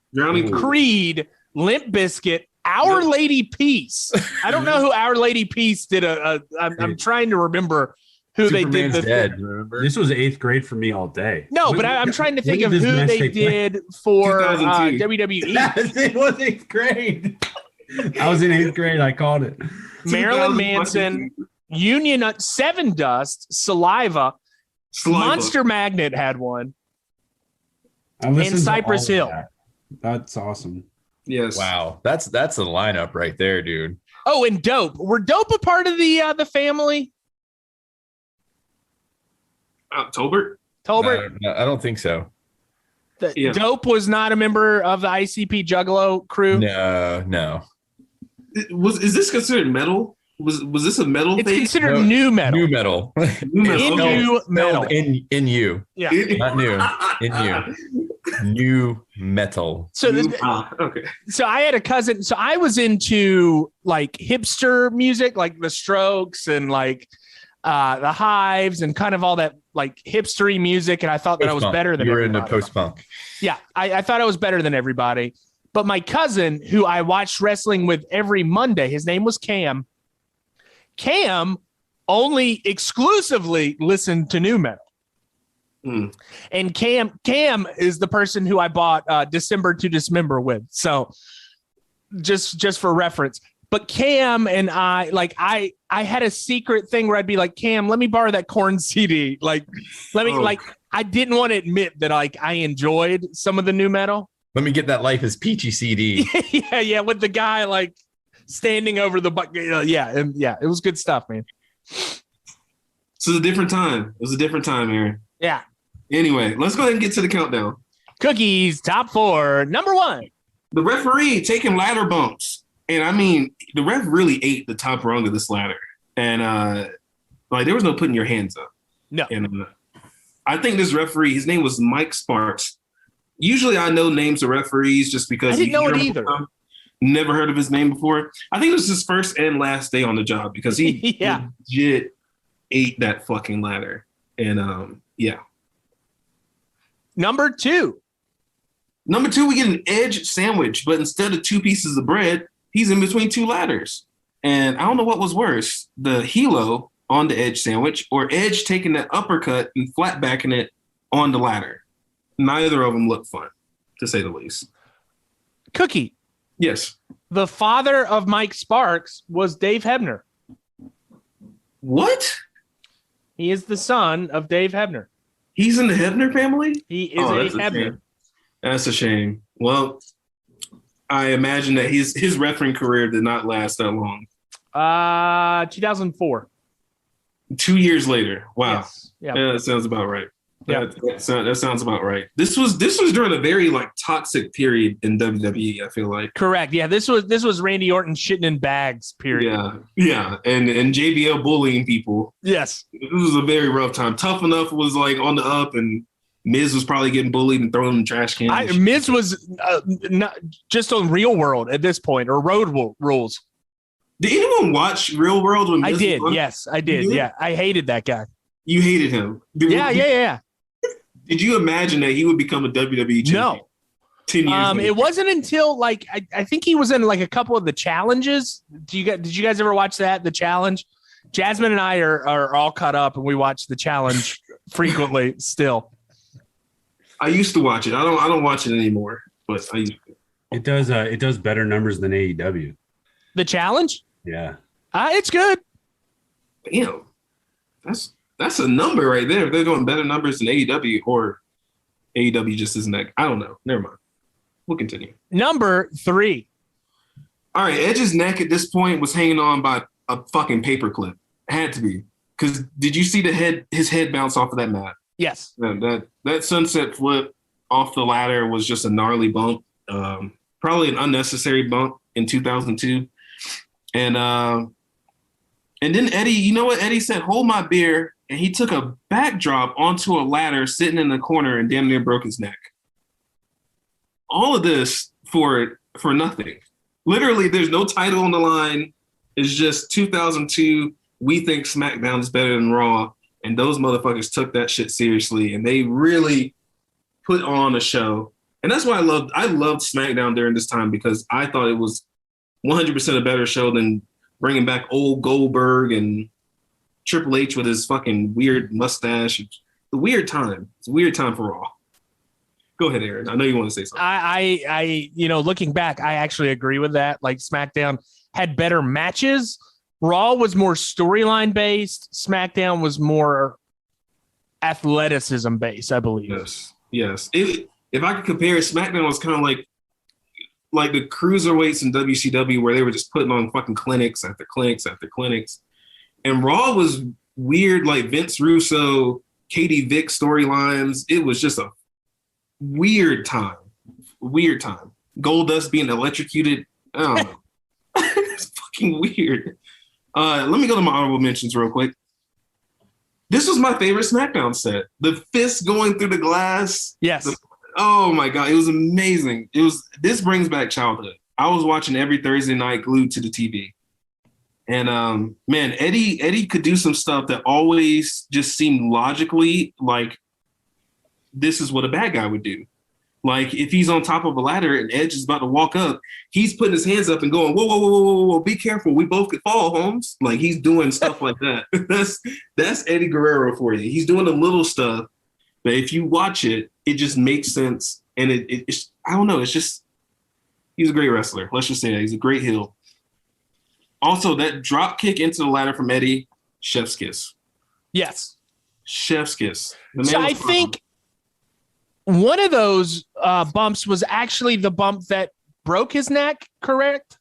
Speaker 1: Creed, Limp Bizkit, Our Lady Peace. I don't know who Our Lady Peace did. I'm trying to remember who
Speaker 2: Superman's
Speaker 1: they did.
Speaker 2: Dead, remember?
Speaker 3: This was 8th grade for me all day.
Speaker 1: No, but I'm trying to think of who they did for WWE.
Speaker 3: It was 8th grade. I was in 8th grade. I called it.
Speaker 1: Marilyn Manson, Union, Seven Dust, Saliva. Monster Magnet had one. And Cypress Hill.
Speaker 3: That's awesome.
Speaker 4: Yes.
Speaker 2: Wow. That's a lineup right there, dude.
Speaker 1: Oh, and Dope. Were Dope a part of the family?
Speaker 4: Tolbert?
Speaker 2: I don't think so.
Speaker 1: Dope was not a member of the ICP Juggalo crew?
Speaker 2: No.
Speaker 4: Is this considered metal? Was this a metal
Speaker 1: It's
Speaker 4: thing?
Speaker 1: considered new metal.
Speaker 2: New metal.
Speaker 1: New metal.
Speaker 2: In you.
Speaker 1: Yeah.
Speaker 2: Not new. In you. New metal.
Speaker 1: So
Speaker 4: okay.
Speaker 1: So I had a cousin. So I was into like hipster music, like the Strokes and like the Hives and kind of all that like hipstery music. And I thought that I was better than everybody.
Speaker 2: You were into post-punk.
Speaker 1: Yeah. I thought I was better than everybody. But my cousin, who I watched wrestling with every Monday, his name was Cam. Cam only exclusively listened to new metal. And Cam is the person who I bought December to Dismember with. So just for reference. But Cam and I had a secret thing where I'd be like, Cam, let me borrow that Korn CD. Like, I didn't want to admit that like I enjoyed some of the new metal.
Speaker 2: Let me get that Life is Peachy CD.
Speaker 1: yeah, with the guy like standing over the bucket. It was good stuff, man.
Speaker 4: So it was a different time. It was a different time, Aaron.
Speaker 1: Yeah.
Speaker 4: Anyway, let's go ahead and get to the countdown.
Speaker 1: Cookies, top 4. Number 1.
Speaker 4: The referee taking ladder bumps. And I mean, the ref really ate the top rung of this ladder. And there was no putting your hands up.
Speaker 1: No.
Speaker 4: And I think this referee, his name was Mike Sparks. Usually I know names of referees just because
Speaker 1: I didn't know it either.
Speaker 4: Never heard of his name before. I think it was his first and last day on the job because he legit ate that fucking ladder. And
Speaker 1: Number 2.
Speaker 4: We get an edge sandwich, but instead of 2 pieces of bread, he's in between 2 ladders. And I don't know what was worse, the helo on the edge sandwich or Edge taking that uppercut and flat backing it on the ladder. Neither of them looked fun, to say the least.
Speaker 1: Cookie.
Speaker 4: Yes.
Speaker 1: The father of Mike Sparks was Dave Hebner.
Speaker 4: What?
Speaker 1: He is the son of Dave Hebner.
Speaker 4: He's in the Hebner family?
Speaker 1: He is a Hebner.
Speaker 4: That's a shame. Well, I imagine that his refereeing career did not last that long.
Speaker 1: 2004.
Speaker 4: 2 years later. Wow.
Speaker 1: Yes. Yeah,
Speaker 4: that sounds about right.
Speaker 1: Yeah.
Speaker 4: That sounds about right. This was during a very like toxic period in WWE, I feel like.
Speaker 1: Correct. Yeah, this was Randy Orton shitting in bags period.
Speaker 4: Yeah. And JBL bullying people.
Speaker 1: Yes.
Speaker 4: It was a very rough time. Tough Enough was like on the up, and Miz was probably getting bullied and thrown in trash cans.
Speaker 1: Miz was not just on Real World at this point, or Road Rules.
Speaker 4: Did anyone watch Real World when Miz
Speaker 1: I did.
Speaker 4: was on?
Speaker 1: Yes, I did. Yeah, I hated that guy.
Speaker 4: You hated him.
Speaker 1: Yeah.
Speaker 4: Did you imagine that he would become a WWE champion?
Speaker 1: No.
Speaker 4: 10 years later?
Speaker 1: It wasn't until like I think he was in like a couple of the challenges. Did you guys ever watch that? The challenge? Jasmine and I are all caught up, and we watch the challenge frequently still.
Speaker 4: I used to watch it. I don't watch it anymore, but I used to.
Speaker 3: It does better numbers than AEW.
Speaker 1: The challenge?
Speaker 3: Yeah.
Speaker 1: It's good.
Speaker 4: Damn. That's a number right there. If they're doing better numbers than AEW, or AEW just isn't that. I don't know. Never mind. We'll continue.
Speaker 1: Number 3.
Speaker 4: All right. Edge's neck at this point was hanging on by a fucking paperclip. Had to be. Because did you see his head bounce off of that mat?
Speaker 1: Yes.
Speaker 4: That sunset flip off the ladder was just a gnarly bump. Probably an unnecessary bump in 2002. And then Eddie, you know what? Eddie said, "Hold my beer." And he took a backdrop onto a ladder sitting in the corner and damn near broke his neck. All of this for nothing. Literally, there's no title on the line. It's just 2002. We think SmackDown is better than Raw. And those motherfuckers took that shit seriously. And they really put on a show. And that's why I loved SmackDown during this time, because I thought it was 100% a better show than bringing back old Goldberg and Triple H with his fucking weird mustache. It's a weird time. It's a weird time for Raw. Go ahead, Aaron. I know you want to say something.
Speaker 1: I looking back, I actually agree with that. Like, SmackDown had better matches. Raw was more storyline based. SmackDown was more athleticism based, I believe.
Speaker 4: Yes. If I could compare, SmackDown was kind of like the cruiserweights in WCW, where they were just putting on fucking clinics after clinics after clinics. And Raw was weird, like Vince Russo, Katie Vick storylines. It was just a weird time. Goldust being electrocuted. I don't know. It's fucking weird. Let me go to my honorable mentions real quick. This was my favorite SmackDown set. The fist going through the glass.
Speaker 1: Yes.
Speaker 4: Oh my God. It was amazing. This brings back childhood. I was watching every Thursday night glued to the TV. And man, Eddie could do some stuff that always just seemed logically like this is what a bad guy would do. Like if he's on top of a ladder and Edge is about to walk up, he's putting his hands up and going, whoa, whoa, whoa, whoa, whoa, whoa, be careful. We both could fall, Holmes. Like he's doing stuff like that. That's Eddie Guerrero for you. He's doing the little stuff, but if you watch it, it just makes sense. And it's I don't know. It's just he's a great wrestler. Let's just say that. He's a great heel. Also, that drop kick into the ladder from Eddie, chef's kiss.
Speaker 1: Yes.
Speaker 4: Chef's kiss.
Speaker 1: So I think one of those bumps was actually the bump that broke his neck, correct?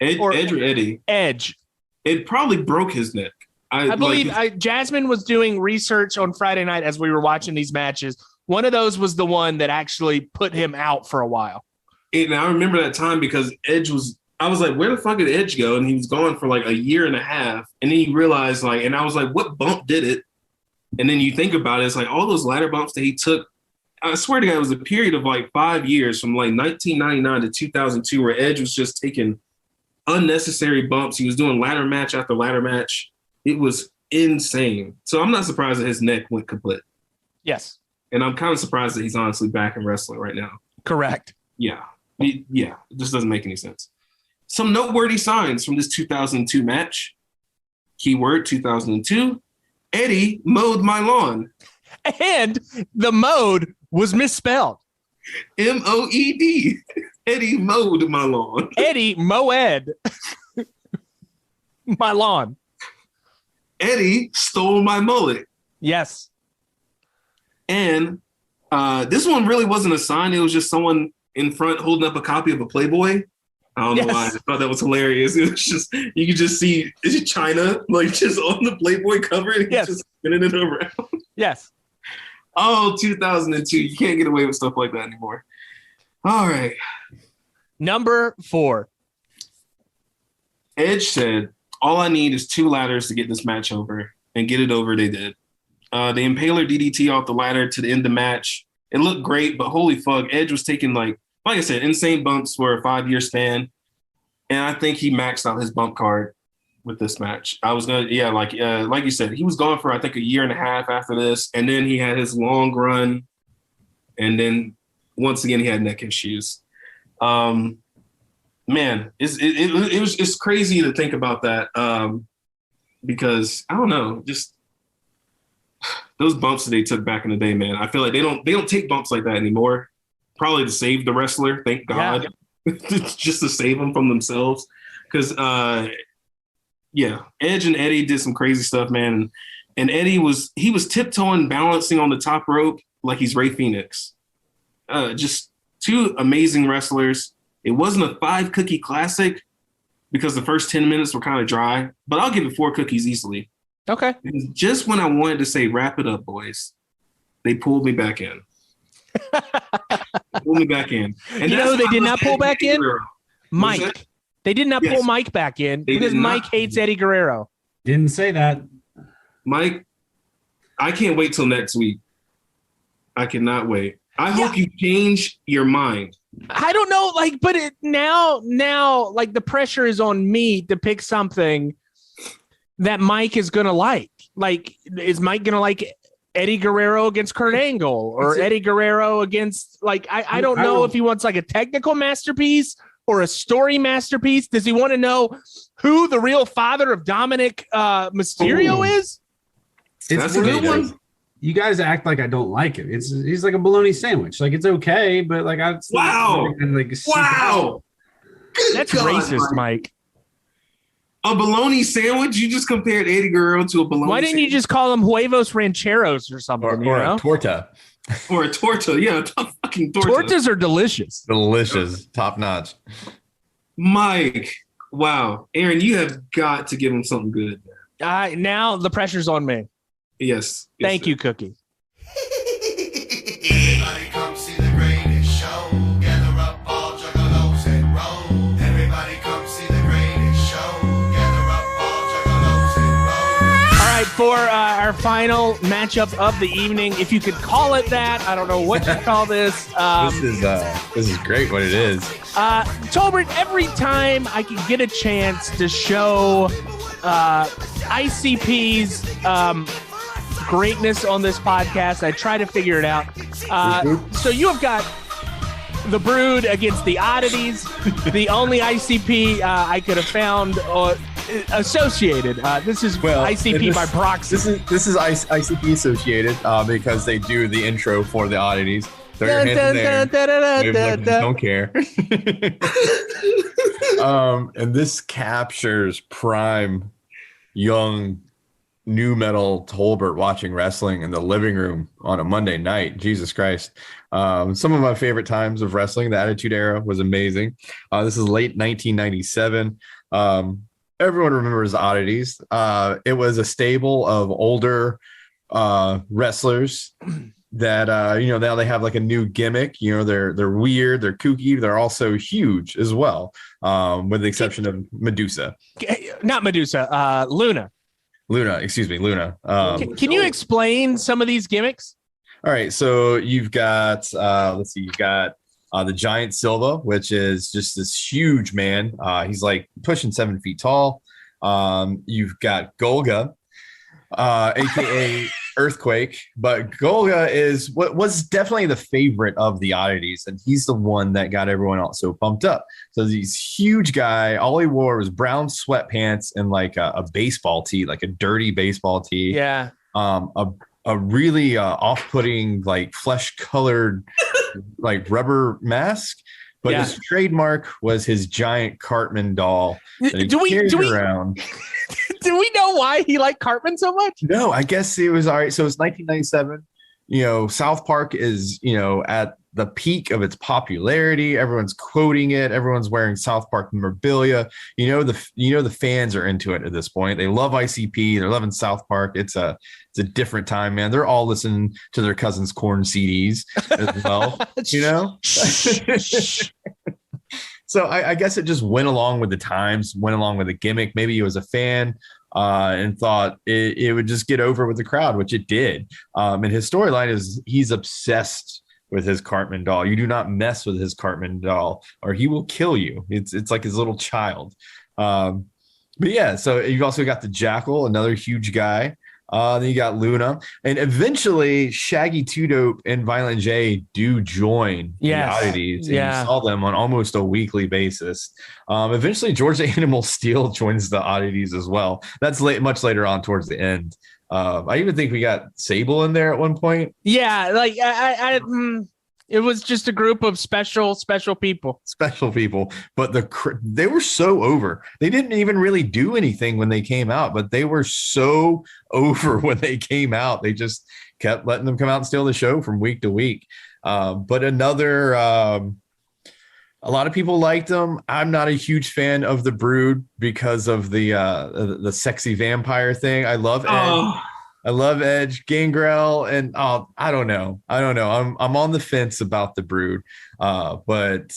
Speaker 4: Edge or Eddie?
Speaker 1: Edge.
Speaker 4: It probably broke his neck.
Speaker 1: I believe Jasmine was doing research on Friday night as we were watching these matches. One of those was the one that actually put him out for a while.
Speaker 4: And I remember that time because Edge was, I was like, where the fuck did Edge go? And he was gone for like a year and a half. And then he realized like, and I was like, what bump did it? And then you think about it, it's like all those ladder bumps that he took. I swear to God, it was a period of like 5 years from like 1999 to 2002 where Edge was just taking unnecessary bumps. He was doing ladder match after ladder match. It was insane. So I'm not surprised that his neck went kaput.
Speaker 1: Yes.
Speaker 4: And I'm kind of surprised that he's honestly back in wrestling right now.
Speaker 1: Correct.
Speaker 4: Yeah. It just doesn't make any sense. Some noteworthy signs from this 2002 match. Keyword 2002. Eddie mowed my lawn.
Speaker 1: And the mode was misspelled.
Speaker 4: M-O-E-D. Eddie mowed my lawn.
Speaker 1: Eddie Moed. My lawn.
Speaker 4: Eddie stole my mullet.
Speaker 1: Yes.
Speaker 4: And this one really wasn't a sign. It was just someone in front holding up a copy of a Playboy. I don't know why. I thought that was hilarious. It was just, you could just see, is it China? Like just on the Playboy cover and he's just spinning it around.
Speaker 1: Yes.
Speaker 4: Oh, 2002. You can't get away with stuff like that anymore. All right.
Speaker 1: Number 4.
Speaker 4: Edge said, all I need is 2 ladders to get this match over. And get it over, they did. The Impaler DDT off the ladder to the end of the match. It looked great, but holy fuck, Edge was taking like I said, insane bumps for a 5-year span. And I think he maxed out his bump card with this match. I was going to, like you said, he was gone for, I think, a year and a half after this. And then he had his long run. And then once again, he had neck issues. Man, it's crazy to think about that. Because I don't know, just those bumps that they took back in the day, man. I feel like they don't take bumps like that anymore. Probably to save the wrestler, thank God. Yeah. Just to save them from themselves. Because, Edge and Eddie did some crazy stuff, man. And Eddie was tiptoeing, balancing on the top rope like he's Rey Fenix. Just 2 amazing wrestlers. It wasn't a 5-cookie classic because the first 10 minutes were kind of dry, but I'll give it 4 cookies easily.
Speaker 1: Okay.
Speaker 4: Because just when I wanted to say, wrap it up, boys, they pulled me back in. Pull me back in. And
Speaker 1: you know they did not pull back in? Mike. They did not pull Mike back in because Mike hates Eddie Guerrero.
Speaker 3: Didn't say that.
Speaker 4: Mike, I can't wait till next week. I cannot wait. I hope you change your mind.
Speaker 1: I don't know, but now, the pressure is on me to pick something that Mike is gonna like. Like, is Mike gonna like Eddie Guerrero against Kurt Angle or Eddie Guerrero against I don't know if he wants like a technical masterpiece or a story masterpiece. Does he want to know who the real father of Dominic Mysterio is?
Speaker 3: It's a good one. You guys act like I don't like it. He's like a bologna sandwich. Like it's okay, but like I
Speaker 4: wow.
Speaker 1: That's racist, Mike.
Speaker 4: A bologna sandwich? You just compared Eddie Guerrero to a bologna
Speaker 1: Why didn't you just call them huevos rancheros or something?
Speaker 2: Or a torta.
Speaker 4: Or a torta. Yeah, a fucking torta.
Speaker 1: Tortas are delicious.
Speaker 2: Delicious. Top notch.
Speaker 4: Mike. Wow. Aaron, you have got to give him something good.
Speaker 1: Now the pressure's on me.
Speaker 4: Yes.
Speaker 1: Thank you, Cookie.
Speaker 5: Everybody come see the greatest show. Gather up all juggalos and roll. Everybody come see the greatest show. Gather up all juggalos and roll.
Speaker 1: All right, for our final matchup of the evening, if you could call it that, I don't know what you call this.
Speaker 2: This is great. What it is.
Speaker 1: Tolbert, every time I can get a chance to show ICP's greatness on this podcast, I try to figure it out. So you have got the Brood against the Oddities. The only ICP I could have found associated. This is ICP by proxy.
Speaker 2: This is ICP associated because they do the intro for the Oddities. Throw your hands in there. Don't care. And this captures prime young new metal Tolbert watching wrestling in the living room on a Monday night. Jesus Christ. Some of my favorite times of wrestling, the Attitude Era was amazing. This is late 1997. Everyone remembers the Oddities. It was a stable of older wrestlers that now they have like a new gimmick. They're weird, they're kooky, they're also huge as well, with the exception of Medusa.
Speaker 1: Not Medusa, Luna.
Speaker 2: Excuse me, Luna.
Speaker 1: Can you explain some of these gimmicks?
Speaker 2: All right, so you've got you've got the Giant Silva, which is just this huge man. He's like pushing 7 feet tall. You've got Golga, aka Earthquake, but Golga is what was definitely the favorite of the Oddities, and he's the one that got everyone else so pumped up. So he's huge guy. All he wore was brown sweatpants and like a baseball tee, like a dirty baseball tee.
Speaker 1: Yeah.
Speaker 2: A really off-putting, like flesh-colored, like rubber mask. But his trademark was his giant Cartman doll that he carried around.
Speaker 1: Do we know why he liked Cartman so much?
Speaker 2: No, I guess it was all right. So it's 1997. South Park is, at the peak of its popularity. Everyone's quoting it. Everyone's wearing South Park memorabilia. The fans are into it at this point. They love ICP. They're loving South Park. It's a different time, man. They're all listening to their cousin's Corn CDs as well. So I guess it just went along with the times, went along with the gimmick. Maybe he was a fan and thought it would just get over with the crowd, which it did. And his storyline is he's obsessed with his Cartman doll. You do not mess with his Cartman doll or he will kill you. It's like his little child. But yeah, so you've also got the Jackal, another huge guy. Then you got Luna, and eventually Shaggy Two Dope and Violent J do join the Oddities. And you saw them on almost a weekly basis. Eventually, George the Animal Steel joins the Oddities as well. That's much later on towards the end. I even think we got Sable in there at one point.
Speaker 1: Yeah, like it was just a group of special people.
Speaker 2: Special people, but they were so over. They didn't even really do anything when they came out, but they were so over when they came out. They just kept letting them come out and steal the show from week to week. But a lot of people liked them. I'm not a huge fan of the Brood because of the sexy vampire thing. I love Edge. I love Edge, Gangrel, and I don't know. I'm on the fence about the Brood, but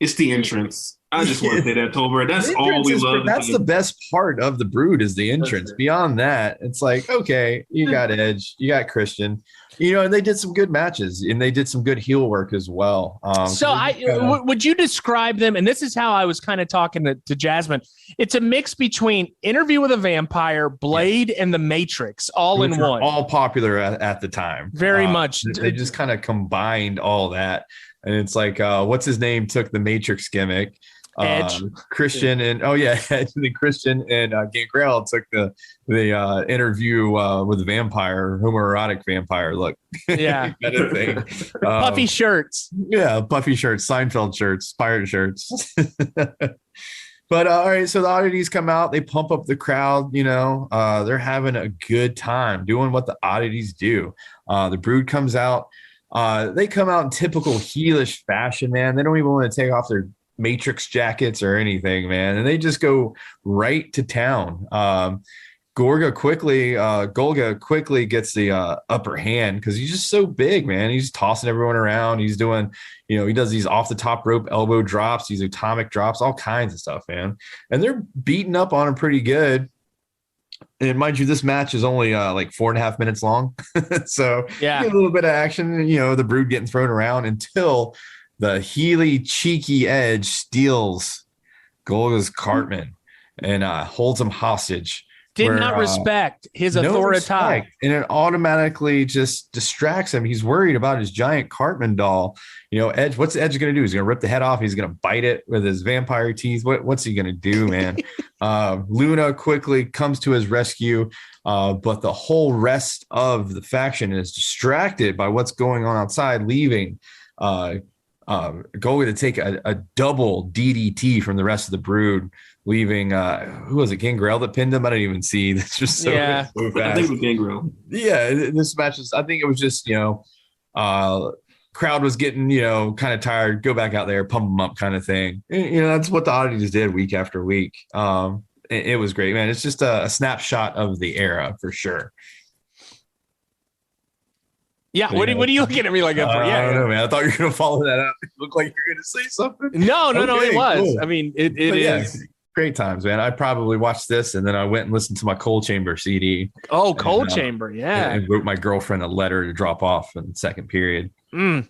Speaker 4: it's the entrance. I just want to say that, Tolbert. That's all we love.
Speaker 2: That's the best part of the Brood is the entrance. Beyond that, it's like, okay, you got Edge, you got Christian, and they did some good matches and they did some good heel work as well.
Speaker 1: Would you describe them? And this is how I was kind of talking to Jasmine. It's a mix between Interview with a Vampire, Blade, and The Matrix, all in one.
Speaker 2: All popular at the time.
Speaker 1: Very much.
Speaker 2: They just kind of combined all that. And it's like, what's his name took the Matrix gimmick.
Speaker 1: Edge,
Speaker 2: Christian, and Edge and Christian and Gangrel took the interview with the vampire, homoerotic vampire look.
Speaker 1: Yeah,
Speaker 2: kind of thing.
Speaker 1: Puffy shirts.
Speaker 2: Yeah, puffy shirts, Seinfeld shirts, pirate shirts. But all right, so the Oddities come out, they pump up the crowd. They're having a good time doing what the Oddities do. The Brood comes out. They come out in typical heelish fashion, man. They don't even want to take off their Matrix jackets or anything, man, and they just go right to town. Golga quickly gets the upper hand because he's just so big, man. He's tossing everyone around. He's doing, he does these off the top rope elbow drops, these atomic drops, all kinds of stuff, man. And they're beating up on him pretty good. And mind you, this match is only like 4.5 minutes long, so
Speaker 1: yeah,
Speaker 2: a little bit of action. The Brood getting thrown around until the Healy cheeky Edge steals Golga's Cartman and holds him hostage
Speaker 1: Did
Speaker 2: where,
Speaker 1: not respect his
Speaker 2: no
Speaker 1: authority.
Speaker 2: respect, and it automatically just distracts him. He's worried about his giant Cartman doll. You know, Edge. What's Edge going to do? He's going to rip the head off. He's going to bite it with his vampire teeth. What's he going to do, man? Luna quickly comes to his rescue, but the whole rest of the faction is distracted by what's going on outside, leaving. Going to take a double DDT from the rest of the Brood, leaving who was it? Gangrel that pinned him. I didn't even see. That's just so fast.
Speaker 4: I think it was Gangrel.
Speaker 2: Yeah, this match is. I think it was just crowd was getting kind of tired. Go back out there, pump them up, kind of thing. That's what the Oddities did week after week. It was great, man. It's just a snapshot of the era for sure.
Speaker 1: Yeah, what are you looking at me like that for? Yeah,
Speaker 2: I don't know, man. I thought you were going to follow that up. It looked like you were going to say something.
Speaker 1: No, it was.
Speaker 2: Cool.
Speaker 1: I mean, it is.
Speaker 2: Great times, man. I probably watched this and then I went and listened to my Coal Chamber CD.
Speaker 1: Oh, Coal Chamber, yeah.
Speaker 2: And wrote my girlfriend a letter to drop off in the second period.
Speaker 1: Yeah.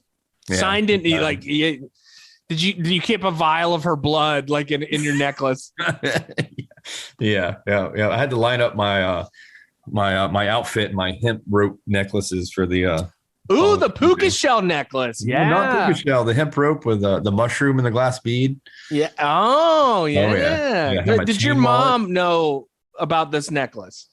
Speaker 1: Signed in, did you keep a vial of her blood like in your necklace?
Speaker 2: Yeah. I had to line up my my outfit and my hemp rope necklaces for the
Speaker 1: the puka shell necklace. Yeah.
Speaker 2: Not puka shell, the hemp rope with the mushroom and the glass bead.
Speaker 1: Yeah. Oh, yeah. Did your mom know about this necklace?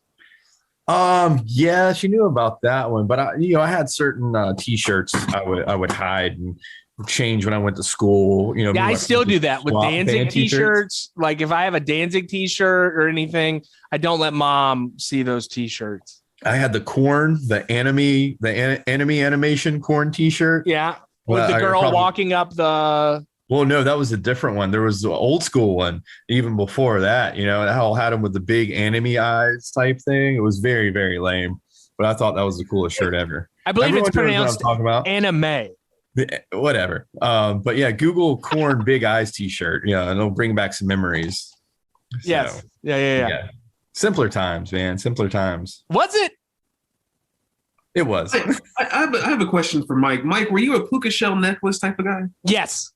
Speaker 2: Yeah, she knew about that one, but I had certain t-shirts I would hide and change when I went to school.
Speaker 1: Yeah, I still do that with Danzig t-shirts. Like if I have a Danzig t-shirt or anything, I don't let mom see those t-shirts.
Speaker 2: I had the Korn, the enemy animation Korn t-shirt.
Speaker 1: Yeah. With the girl walking up the.
Speaker 2: Well, no, that was a different one. There was the old school one even before that. That all had him with the big anime eyes type thing. It was very, very lame, but I thought that was the coolest shirt ever.
Speaker 1: I believe it's pronounced
Speaker 2: talking about.
Speaker 1: Anime.
Speaker 2: Whatever. But yeah, Google Korn big eyes t-shirt. Yeah, and it'll bring back some memories.
Speaker 1: Yes.
Speaker 2: So,
Speaker 1: yeah.
Speaker 2: Simpler times, man. Simpler times.
Speaker 1: Was it?
Speaker 2: It was.
Speaker 4: I have a question for Mike. Mike, were you a puka shell necklace type of guy?
Speaker 1: Yes.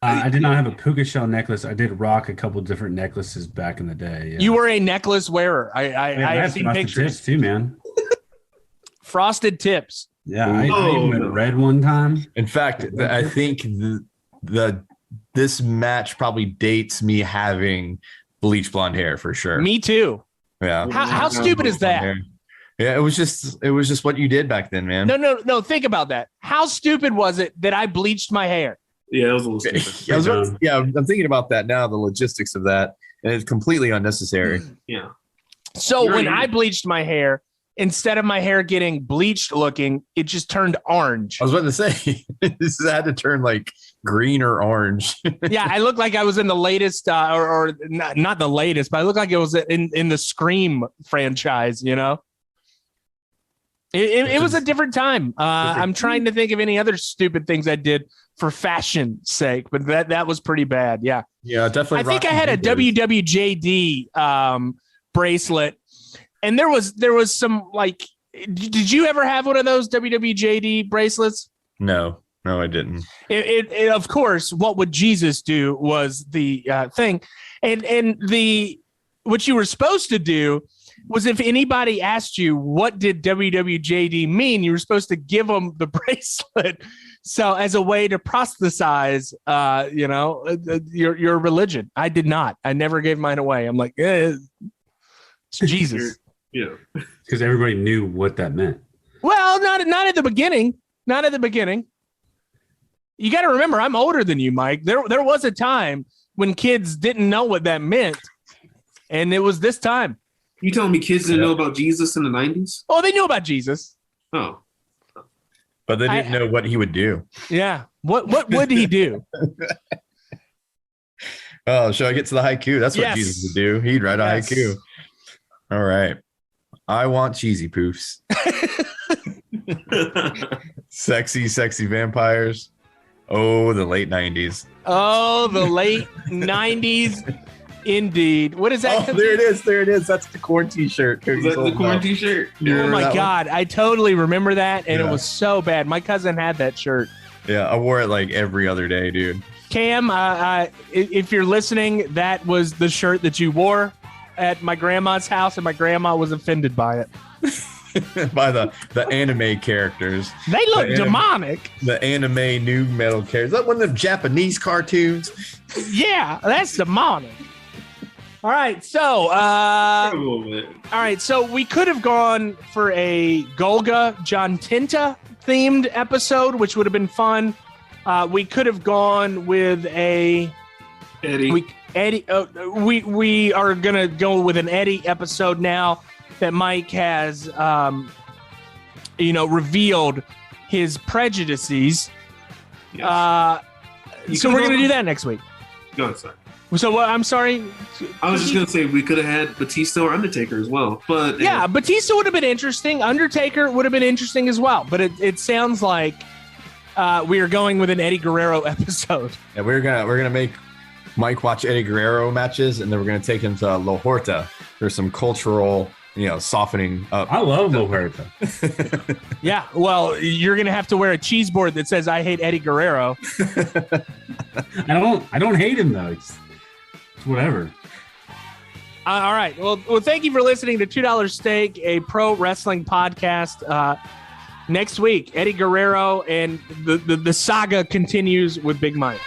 Speaker 3: I did not have a puka shell necklace. I did rock a couple different necklaces back in the day. Yeah.
Speaker 1: You were a necklace wearer. I have seen pictures
Speaker 3: tips too, man.
Speaker 1: Frosted tips.
Speaker 3: Yeah, I even went red one time.
Speaker 2: In fact, I think this match probably dates me having bleach blonde hair for sure.
Speaker 1: Me too.
Speaker 2: Yeah.
Speaker 1: How stupid is that?
Speaker 2: Yeah, it was just what you did back then, man.
Speaker 1: No. Think about that. How stupid was it that I bleached my hair?
Speaker 4: Yeah, it was a little stupid.
Speaker 2: I'm thinking about that now, the logistics of that, and it's completely unnecessary.
Speaker 4: Yeah.
Speaker 1: So when I bleached my hair, instead of my hair getting bleached looking, it just turned orange.
Speaker 2: I was about to say, this had to turn like green or orange.
Speaker 1: Yeah, I looked like I was in the latest, or not the latest, but I looked like it was in the Scream franchise, It was a different time. I'm trying to think of any other stupid things I did for fashion's sake, but that was pretty bad. Yeah.
Speaker 2: Yeah, definitely.
Speaker 1: I think I had a WWJD bracelet, and there was some like. Did you ever have one of those WWJD bracelets?
Speaker 2: No, I didn't.
Speaker 1: It of course, what would Jesus do was the thing, and what you were supposed to do was if anybody asked you what did WWJD mean, you were supposed to give them the bracelet. So as a way to proselytize, your religion. I did not. I never gave mine away. I'm like, it's Jesus.
Speaker 4: Yeah,
Speaker 3: because everybody knew what that meant.
Speaker 1: Well, not at the beginning. Not at the beginning. You got to remember, I'm older than you, Mike. There was a time when kids didn't know what that meant, and it was this time.
Speaker 4: You telling me kids didn't know about Jesus in the 90s?
Speaker 1: Oh, they knew about Jesus.
Speaker 4: Oh.
Speaker 2: But they didn't know what he would do.
Speaker 1: Yeah. What would he do?
Speaker 2: Oh, shall I get to the HighKu? That's what Jesus would do. He'd write a HighKu. All right. I want cheesy poofs. Sexy vampires. Oh, the late 90s.
Speaker 1: Oh, the late 90s. Indeed. What is that?
Speaker 2: Oh, there it is. That's the Korn t-shirt.
Speaker 4: Is that the Korn t-shirt?
Speaker 1: Oh my God. I totally remember that. And it was so bad. My cousin had that shirt.
Speaker 2: Yeah. I wore it like every other day, dude.
Speaker 1: Cam, if you're listening, that was the shirt that you wore. at my grandma's house, and my grandma was offended by it.
Speaker 2: By the anime characters.
Speaker 1: They look demonic.
Speaker 2: The anime new metal characters. That one of them Japanese cartoons.
Speaker 1: Yeah, that's demonic. All right, so we could have gone for a Golga John Tinta themed episode, which would have been fun. We could have gone with a
Speaker 4: Eddie.
Speaker 1: We are gonna go with an Eddie episode now that Mike has, revealed his prejudices.
Speaker 4: Yes.
Speaker 1: So we're gonna do that next week.
Speaker 4: Go ahead, sorry.
Speaker 1: So what? I'm sorry.
Speaker 4: I was just gonna say we could have had Batista or Undertaker as well, but
Speaker 1: yeah, Batista would have been interesting. Undertaker would have been interesting as well. But it sounds like we are going with an Eddie Guerrero episode.
Speaker 2: Yeah, we're gonna make Mike watch Eddie Guerrero matches, and then we're gonna take him to La Horta for some cultural, softening up.
Speaker 3: I love La Huerta.
Speaker 1: Yeah, well, you're gonna have to wear a cheese board that says "I hate Eddie Guerrero."
Speaker 3: I don't hate him though. It's whatever.
Speaker 1: All right. Well, thank you for listening to $2 Steak, a pro wrestling podcast. Next week, Eddie Guerrero and the saga continues with Big Mike.